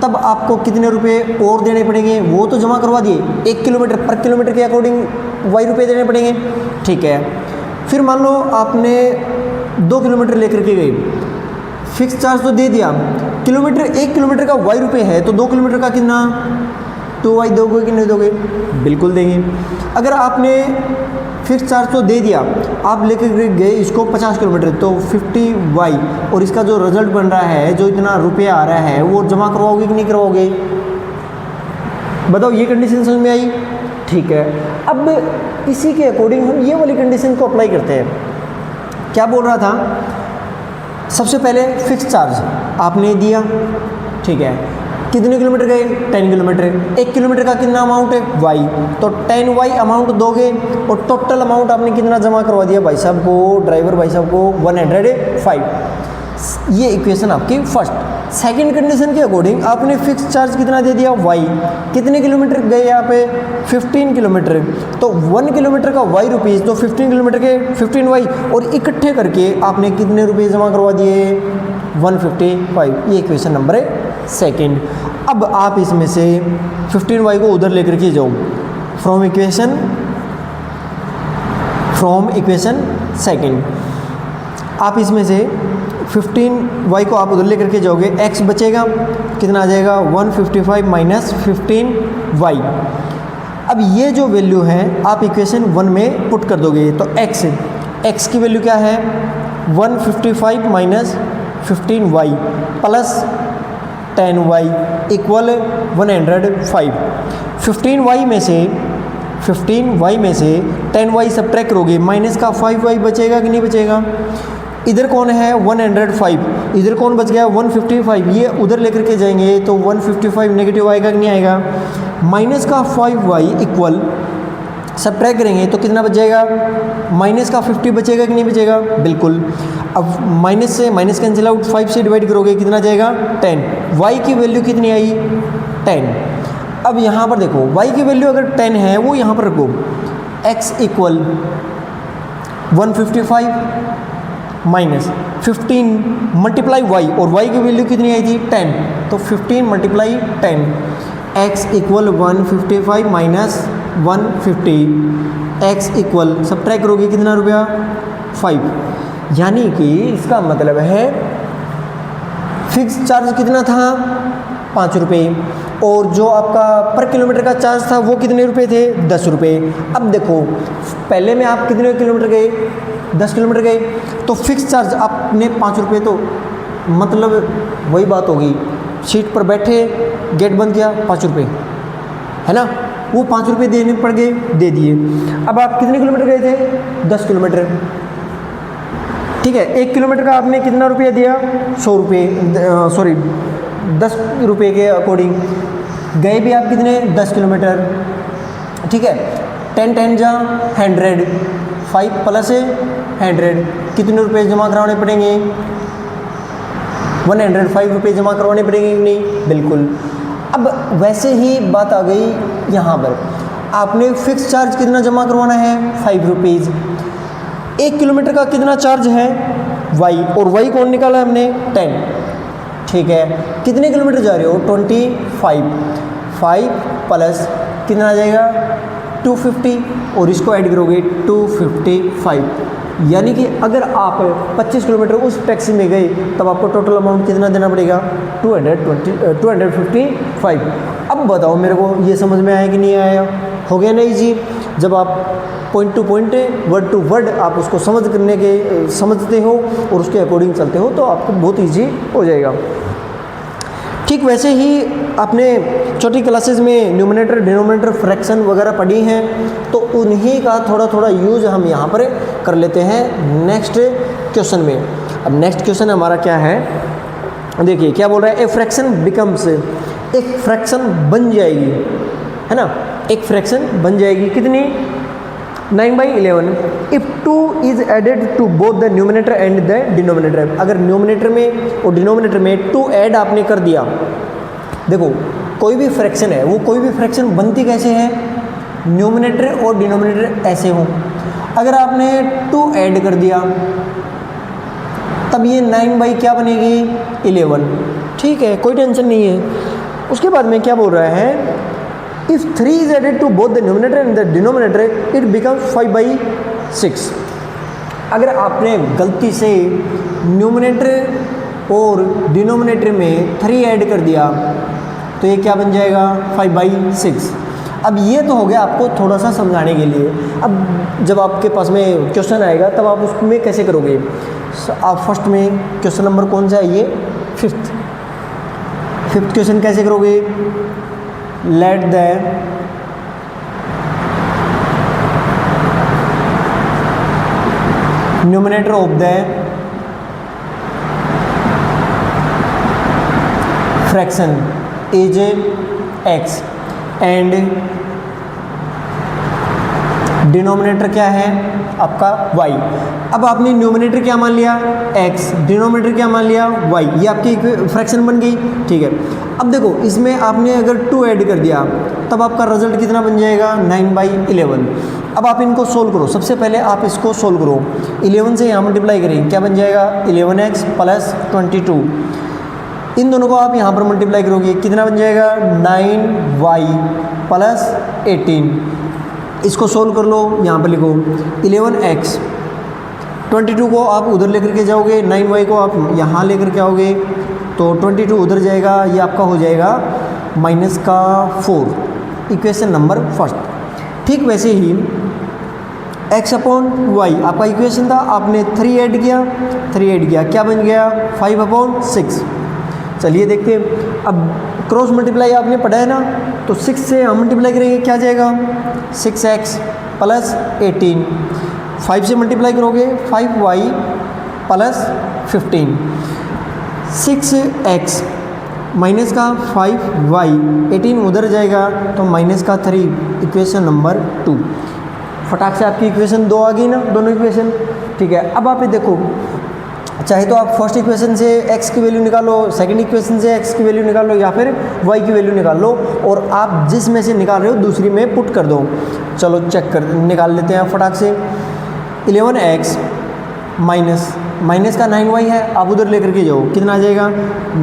तब आपको कितने रुपए और देने पड़ेंगे, वो तो जमा करवा दिए। 1 किलोमीटर पर किलोमीटर के अकॉर्डिंग Y रुपये देने पड़ेंगे, ठीक है। फिर मान लो आपने 2 किलोमीटर लेकर के गए, फिक्स चार्ज तो दे दिया, किलोमीटर 1 किलोमीटर का Y रुपये है, तो 2 किलोमीटर का कितना, 2Y दोगे कि नहीं दोगे, बिल्कुल देंगे। अगर आपने फिक्स चार्ज तो दे दिया, आप लेकर गए इसको 50 किलोमीटर, तो 50Y, और इसका जो रिजल्ट बन रहा है, जो इतना रुपया आ रहा है, वो जमा करवाओगे कि नहीं करवाओगे, बताओ। ये कंडीशन समझ में आई, ठीक है। अब इसी के अकॉर्डिंग हम ये वाली कंडीशन को अप्लाई करते हैं। क्या बोल रहा था, सबसे पहले फिक्स चार्ज आपने दिया, ठीक है, कितने किलोमीटर गए, 10 किलोमीटर, 1 किलोमीटर का कितना अमाउंट है Y, तो 10Y अमाउंट दोगे, और टोटल अमाउंट आपने कितना जमा करवा दिया भाई साहब को, ड्राइवर भाई साहब को, 105। ये इक्वेशन आपकी फर्स्ट। सेकंड कंडीशन के अकॉर्डिंग आपने फिक्स चार्ज कितना दे दिया Y, कितने किलोमीटर गए यहाँ पे 15 किलोमीटर, तो 1 किलोमीटर का Y रुपीज़, तो 15 किलोमीटर के 15Y, और इकट्ठे करके आपने कितने रुपये जमा करवा दिए, 155। ये इक्वेशन नंबर है सेकंड। अब आप इसमें से 15Y को उधर लेकर के जाओ, फ्रॉम इक्वेशन सेकंड। आप इसमें से 15y को आप उधर लेकर के जाओगे, x बचेगा, कितना आ जाएगा 155 माइनस 15y। अब ये जो वैल्यू है आप इक्वेशन 1 में पुट कर दोगे तो x की वैल्यू क्या है 155 minus 15y plus 10y equal 105। 15y में से 10y सब्ट्रैक्ट करोगे, माइनस का 5y बचेगा कि नहीं बचेगा। इधर कौन है 105, इधर कौन बच गया 155, ये उधर लेकर के जाएंगे तो 155 नेगेटिव आएगा कि नहीं आएगा। माइनस का 5y इक्वल सब्ट्रैक्ट करेंगे तो कितना बच जाएगा, माइनस का 50 बचेगा कि नहीं बचेगा, बिल्कुल। अब माइनस से माइनस कैंसिल आउट, 5 से डिवाइड करोगे कितना जाएगा 10, y की वैल्यू कितनी आई 10। अब यहाँ पर देखो y की वैल्यू अगर 10 है वो यहाँ पर रखो, x equal 155 minus 15 multiply y, और y की वैल्यू कितनी आई थी 10, तो 15 multiply 10, x equal 155 minus 150, x equal subtract करोगे कितना रुपया 5। यानी कि इसका मतलब है फिक्स चार्ज कितना था 5 रुपये, और जो आपका पर किलोमीटर का चार्ज था वो कितने रुपए थे 10 रुपये। अब देखो पहले में आप कितने किलोमीटर गए 10 किलोमीटर गए, तो फिक्स चार्ज आपने 5 रुपये, तो मतलब वही बात होगी, सीट पर बैठे गेट बंद किया 5 रुपये है ना, वो 5 रुपये देने पड़ गए, दे दिए। अब आप कितने किलोमीटर गए थे 10 किलोमीटर, ठीक है, 1 किलोमीटर का आपने कितना रुपया दिया 100 रुपये, सॉरी 10 रुपये के अकॉर्डिंग गए भी आप कितने 10 किलोमीटर, ठीक है। 10 10 जा 100, 5 प्लस 100 कितने रुपए जमा करवाने पड़ेंगे 105 रुपये जमा करवाने पड़ेंगे कि नहीं, बिल्कुल। अब वैसे ही बात आ गई यहाँ पर, आपने फिक्स चार्ज कितना जमा करवाना है 5 रुपीज़। 1 किलोमीटर का कितना चार्ज है y, और y कौन निकाला हमने 10, ठीक है। कितने किलोमीटर जा रहे हो 25, 5 प्लस कितना आ जाएगा 250, और इसको ऐड करोगे 255, यानी कि अगर आप 25 किलोमीटर उस टैक्सी में गए तब आपको टोटल अमाउंट कितना देना पड़ेगा 255। अब बताओ मेरे को ये समझ में आया कि नहीं आया, हो गया नहीं जी। जब आप point to point word to word आप उसको समझते हो और उसके अकॉर्डिंग चलते हो तो आपको बहुत ईजी हो जाएगा। ठीक वैसे ही आपने छोटी क्लासेस में न्यूमरेटर डिनोमिनेटर फ्रैक्शन वगैरह पढ़ी हैं, तो उन्हीं का थोड़ा थोड़ा यूज हम यहाँ पर कर लेते हैं नेक्स्ट क्वेश्चन में। अब नेक्स्ट क्वेश्चन हमारा क्या है, देखिए क्या बोल रहा है, ए फ्रैक्शन बिकम्स, एक फ्रैक्शन बन जाएगी, है ना, एक फ्रैक्शन बन जाएगी कितनी 9/11 if 2 is added to both the numerator and the denominator. अगर न्यूमिनेटर में और डिनोमिनेटर में 2 ऐड आपने कर दिया, देखो कोई भी फ्रैक्शन है वो कोई भी फ्रैक्शन बनती कैसे है, न्यूमिनेटर और डिनोमिनेटर ऐसे हो। अगर आपने 2 ऐड कर दिया तब ये 9 क्या बनेगी 11, ठीक है, कोई टेंशन नहीं है। उसके बाद में क्या बोल रहा है, If 3 is added to both the numerator and the denominator, it becomes 5/6। अगर आपने गलती से न्यूमिनेटर और डिनोमिनेटर में 3 ऐड कर दिया तो ये क्या बन जाएगा 5/6। अब ये तो हो गया आपको थोड़ा सा समझाने के लिए। अब जब आपके पास में क्वेश्चन आएगा तब आप उसमें कैसे करोगे, आप फर्स्ट में क्वेश्चन नंबर कौन सा है, ये फिफ्थ क्वेश्चन कैसे करोगे, let the numerator of the fraction is x and denominator क्या है आपका y। अब आपने न्यूमिनेटर क्या मान लिया x, डिनोमिनेटर क्या मान लिया y, ये आपकी फ्रैक्शन बन गई, ठीक है। अब देखो इसमें आपने अगर 2 ऐड कर दिया तब आपका रिजल्ट कितना बन जाएगा 9/11। अब आप इनको सोल्व करो, सबसे पहले आप इसको सोल्व करो, 11 से यहाँ मल्टीप्लाई करें क्या बन जाएगा 11x प्लस 22, इन दोनों को आप यहाँ पर मल्टीप्लाई करोगे कितना बन जाएगा 9y प्लस 18। इसको सोल्व कर लो, यहाँ पर लिखो 11x 22 को आप उधर लेकर के जाओगे, 9y को आप यहाँ लेकर के आओगे, तो 22 उधर जाएगा, ये आपका हो जाएगा -4, इक्वेशन नंबर फर्स्ट। ठीक वैसे ही x अपॉन वाई आपका इक्वेशन था, आपने 3 ऐड किया, क्या बन गया 5/6। चलिए देखते हैं, अब क्रॉस मल्टीप्लाई आपने पढ़ा है ना, तो 6 से हम मल्टीप्लाई करेंगे, क्या जाएगा 6x प्लस 18, 5 से मल्टीप्लाई करोगे 5y प्लस 15, 6x माइनस का 5y, 18 उधर जाएगा तो -3, इक्वेशन नंबर 2। फटाक से आपकी इक्वेशन 2 आ गई ना, दोनों इक्वेशन। ठीक है, अब आप ये देखो, चाहे तो आप फर्स्ट इक्वेशन से x की वैल्यू निकालो, सेकंड इक्वेशन से x की वैल्यू निकालो, या फिर y की वैल्यू निकाल लो, और आप जिस में से निकाल रहे हो दूसरी में पुट कर दो। चलो निकाल लेते हैं फटाक से। 11x माइनस का 9y है, आप उधर लेकर के जाओ, कितना आ जाएगा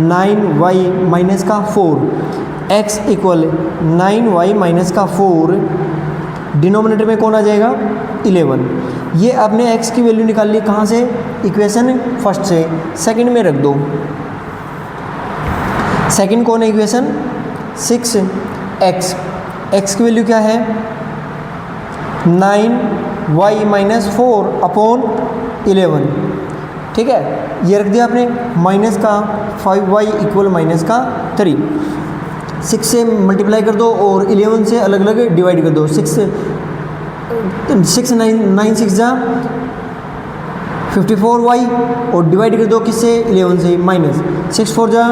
9y माइनस का 4, x इक्वल 9y माइनस का 4, डिनोमिनेटर में कौन आ जाएगा 11। ये आपने x की वैल्यू निकाल ली, कहाँ से, इक्वेशन फर्स्ट से, सेकंड में रख दो। सेकंड कौन है इक्वेशन 6x की वैल्यू क्या है 9y माइनस 4 अपॉन 11। ठीक है, ये रख दिया आपने, माइनस का 5y इक्वल -3, 6 से मल्टीप्लाई कर दो और 11 से अलग अलग डिवाइड कर दो। 6 9 6 जा 54y, और डिवाइड कर दो किससे 11 से, -6 4 जा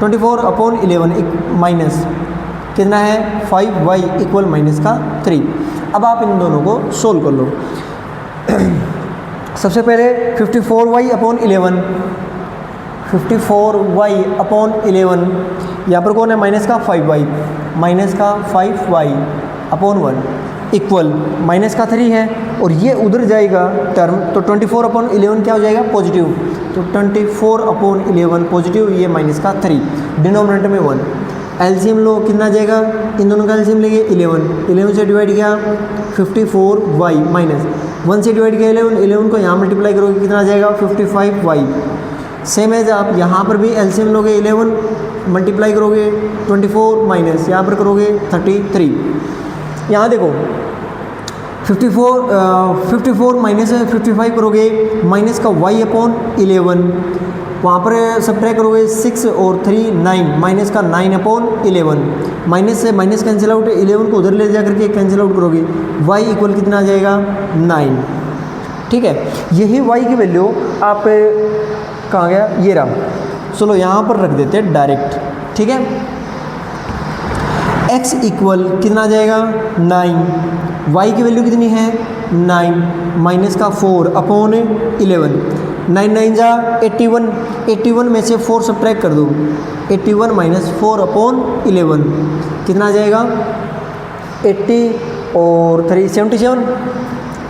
24 अपॉन 11, माइनस कितना है 5y इक्वल -3। अब आप इन दोनों को सोल्व कर लो। सबसे पहले 54y अपॉन 11, 54y अपॉन 11, यहाँ पर कौन है -5y अपॉन 1 इक्वल -3 है, और ये उधर जाएगा टर्म, तो 24 अपॉन 11 क्या हो जाएगा पॉजिटिव, तो 24 अपॉन 11 पॉजिटिव, ये -3, डिनोमिनेटर में 1। एलसीएम लो, कितना जाएगा, इन दोनों का एलसीएम लेंगे 11 से डिवाइड किया 54y माइनस 1 से डिवाइड किया 11 को यहाँ मल्टीप्लाई करोगे, कितना आ जाएगा 55y। सेम एज आप यहाँ पर भी एलसीएम लोगे, 11 मल्टीप्लाई करोगे 24 माइनस यहाँ पर करोगे 33। यहाँ देखो 54 माइनस 55 करोगे, माइनस का y अपॉन 11, वहाँ पर सब्ट्रैक्ट करोगे 6 और 3 9, माइनस का 9 अपॉन 11, माइनस से माइनस कैंसिल आउट, 11 को उधर ले जा करके कैंसिल आउट करोगे, y इक्वल कितना आ जाएगा 9। ठीक है, यही y की वैल्यू आप कहाँ गया, ये रहा, चलो यहाँ पर रख देते हैं डायरेक्ट। ठीक है, x इक्वल कितना आ जाएगा 9, y की वैल्यू कितनी है 9, माइनस का 4 अपॉन 11, 9 9 जा 81, 81 में से 4 सब्ट्रैक्ट कर दो, 81 माइनस 4 अपॉन 11 कितना आ जाएगा 80 और 3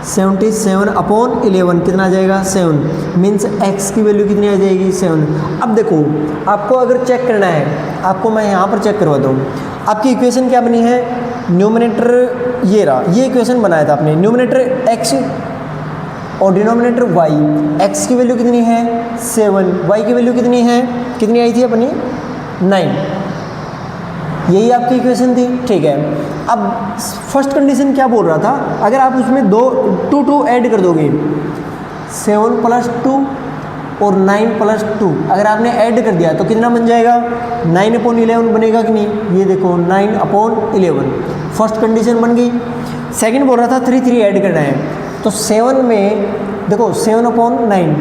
77 अपॉन 11 कितना आ जाएगा 7, मीन्स x की वैल्यू कितनी आ जाएगी 7। अब देखो, आपको अगर चेक करना है, आपको मैं यहाँ पर चेक करवाता हूँ, आपकी इक्वेशन क्या बनी है, न्यूमरेटर ये रहा, ये इक्वेशन बनाया था आपने, न्यूमरेटर x और डिनोमिनेटर y, x की वैल्यू कितनी है 7, y की वैल्यू कितनी है, कितनी आई थी अपनी 9, यही आपकी इक्वेशन थी। ठीक है, अब फर्स्ट कंडीशन क्या बोल रहा था, अगर आप उसमें 2 ऐड कर दोगे, 7 + 2 और 9 + 2 अगर आपने ऐड कर दिया तो कितना बन जाएगा 9/11 बनेगा कि नहीं, ये देखो 9/11, फर्स्ट कंडीशन बन गई। सेकंड बोल रहा था 3 ऐड करना है, तो 7 में देखो 7/9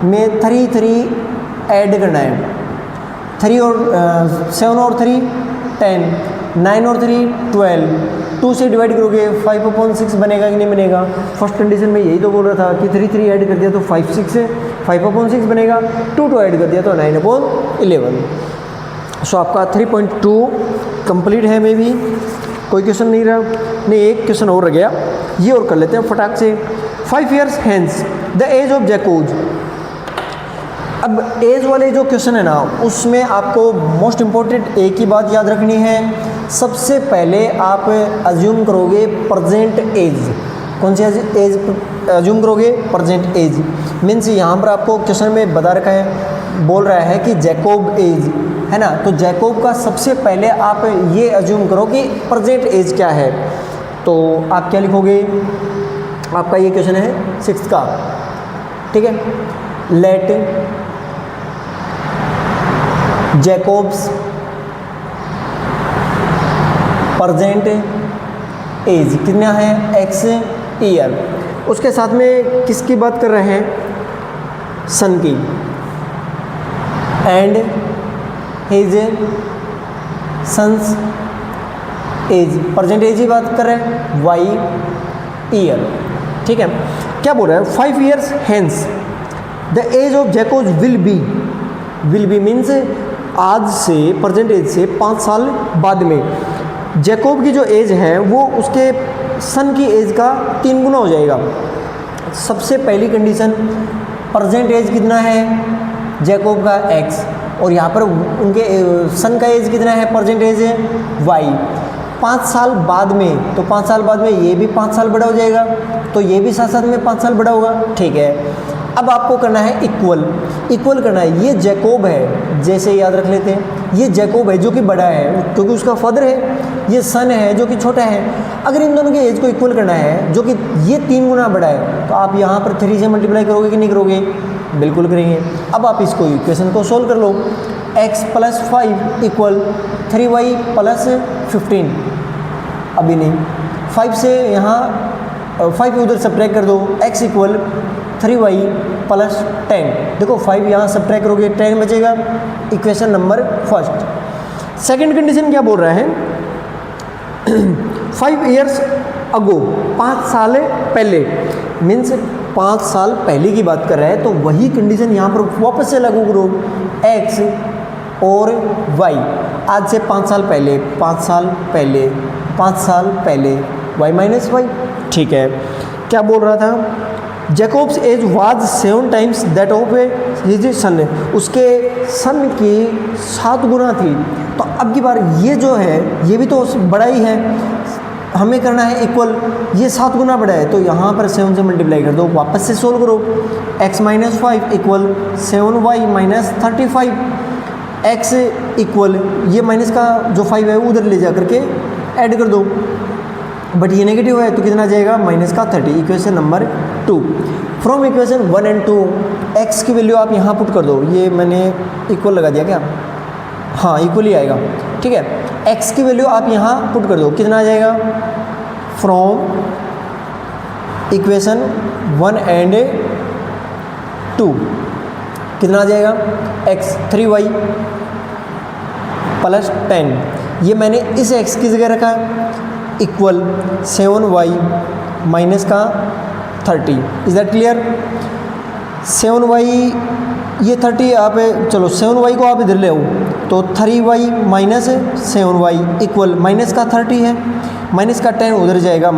में 3 ऐड करना है, 3 और 7 और 3 10, 9 और 3 12, 2 से डिवाइड करोगे 5/6 बनेगा कि नहीं बनेगा। फर्स्ट कंडीशन में यही तो बोल रहा था कि 3 ऐड कर दिया तो 5/6 बनेगा, 2 ऐड कर दिया तो 9/11। सो आपका 3.2 कंप्लीट है, मे भी कोई क्वेश्चन नहीं रहा, नहीं एक क्वेश्चन और रह गया, ये और कर लेते हैं फटाक से। 5 years hence the age of Jacob. अब एज वाले जो क्वेश्चन है ना, उसमें आपको मोस्ट इम्पोर्टेंट एक ही बात याद रखनी है, सबसे पहले आप अज्यूम करोगे प्रेजेंट एज, कौन सी एज अज्यूम करोगे? Present age. मीन्स यहाँ पर आपको क्वेश्चन में बता रखा है, बोल रहा है कि जैकोब एज है ना, तो जैकोब का सबसे पहले आप ये अज्यूम करो कि प्रेजेंट एज क्या है। तो आप क्या लिखोगे? आपका ये क्वेश्चन है 6th का, ठीक है। लेट जैकोब्स प्रेजेंट एज कितना है? x year. उसके साथ में किसकी बात कर रहे हैं? सन की। And his son's age, present age ही बात कर रहे हैं, y ईयर, ठीक है। क्या बोल रहा है? 5 years hence the age of Jacob will be means आज से, प्रेजेंट एज से 5 साल बाद में जैकोब की जो एज है वो उसके सन की एज का 3 गुना हो जाएगा। सबसे पहली कंडीशन, प्रेजेंट एज कितना है जैकोब का? x, और यहाँ पर उनके सन का एज कितना है? प्रेजेंट एज है y। 5 साल बाद में, तो 5 साल बाद में ये भी 5 साल बड़ा हो जाएगा, तो ये भी साथ साथ में 5 साल बड़ा होगा, ठीक है। अब आपको करना है इक्वल करना है। ये जैकोब है, जैसे याद रख लेते हैं, ये जैकोब है जो कि बड़ा है क्योंकि उसका फादर है, ये सन है जो कि छोटा है। अगर इन दोनों के एज को इक्वल करना है जो कि ये 3 गुना बड़ा है, तो आप यहाँ पर 3 से मल्टीप्लाई करोगे कि नहीं करोगे? बिल्कुल करेंगे। अब आप इसको इक्वेशन को सोल्व कर लो। x + 5 = 3y + 15। अभी नहीं, 5 से यहाँ 5 उधर सब्ट्रैक्ट कर दो, x = 3y + 10। देखो 5 यहाँ सब्ट्रैक्ट करोगे 10 बचेगा। Equation number 1। सेकंड कंडीशन क्या बोल रहा है? 5 years ago, 5 साल पहले, मीन्स 5 साल पहले की बात कर रहा है, तो वही कंडीशन यहाँ पर वापस से लागू करो। x और y, आज से 5 साल पहले, 5 साल पहले, 5 साल पहले, y - y, ठीक है। क्या बोल रहा था? Jacob's age was 7 times that of his son, उसके सन की 7 गुना थी। तो अब की बार ये जो है ये भी तो बड़ा ही है, हमें करना है इक्वल, ये 7 गुना बड़ा है, तो यहाँ पर 7 से मल्टीप्लाई कर दो, वापस से सोल्व करो। x - 5 = 7y - 35, x इक्वल ये माइनस का जो 5 है उधर ले जा करके ऐड कर दो, बट ये नेगेटिव है तो कितना आ जाएगा? -30। Equation number 2। फ्रॉम इक्वेशन 1 और 2 x की वैल्यू आप यहाँ पुट कर दो। ये मैंने इक्वल लगा दिया क्या? हाँ, इक्वल ही आएगा, ठीक है। x की वैल्यू आप यहाँ पुट कर दो, कितना आ जाएगा? फ्रॉम इक्वेशन 1 और 2 कितना आ जाएगा? x 3y + 10। ये मैंने इस x की जगह रखा equal 7y - 30। Is that clear? 7y ये 30 आप, चलो 7y को आप इधर ले आओ, तो 3y - 7y इक्वल -30 है, -10 उधर जाएगा,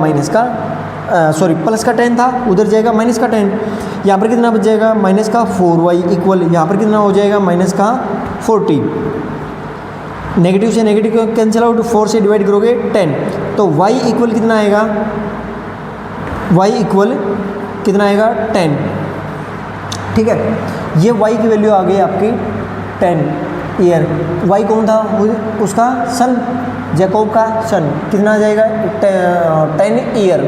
प्लस का 10 था उधर जाएगा -10। यहाँ पर कितना बच जाएगा? -4y इक्वल यहाँ पर कितना हो जाएगा? -40। नेगेटिव से नेगेटिव कैंसिल आउट, 4 से डिवाइड करोगे 10, तो y इक्वल कितना आएगा? y इक्वल कितना आएगा? 10, ठीक है। ये y की वैल्यू आ गई आपकी 10 ईयर। y कौन था? उसका सन, जैकोब का सन, कितना आ जाएगा? 10 ईयर।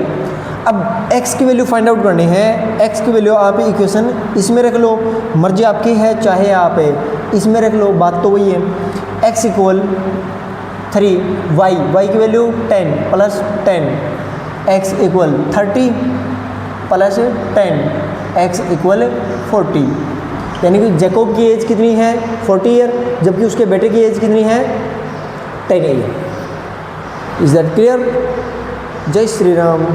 अब x की वैल्यू फाइंड आउट करनी है। x की वैल्यू आप इक्वेशन इसमें रख लो, मर्जी आपकी है, चाहे आप इसमें रख लो, बात तो वही है। x = 3, y की वैल्यू 10 + 10, x = 30 + 10, x = 40। यानी कि जैकोब की एज कितनी है? 40 ईयर, जबकि उसके बेटे की एज कितनी है? 10 ईयर। Is that clear? जय श्री राम।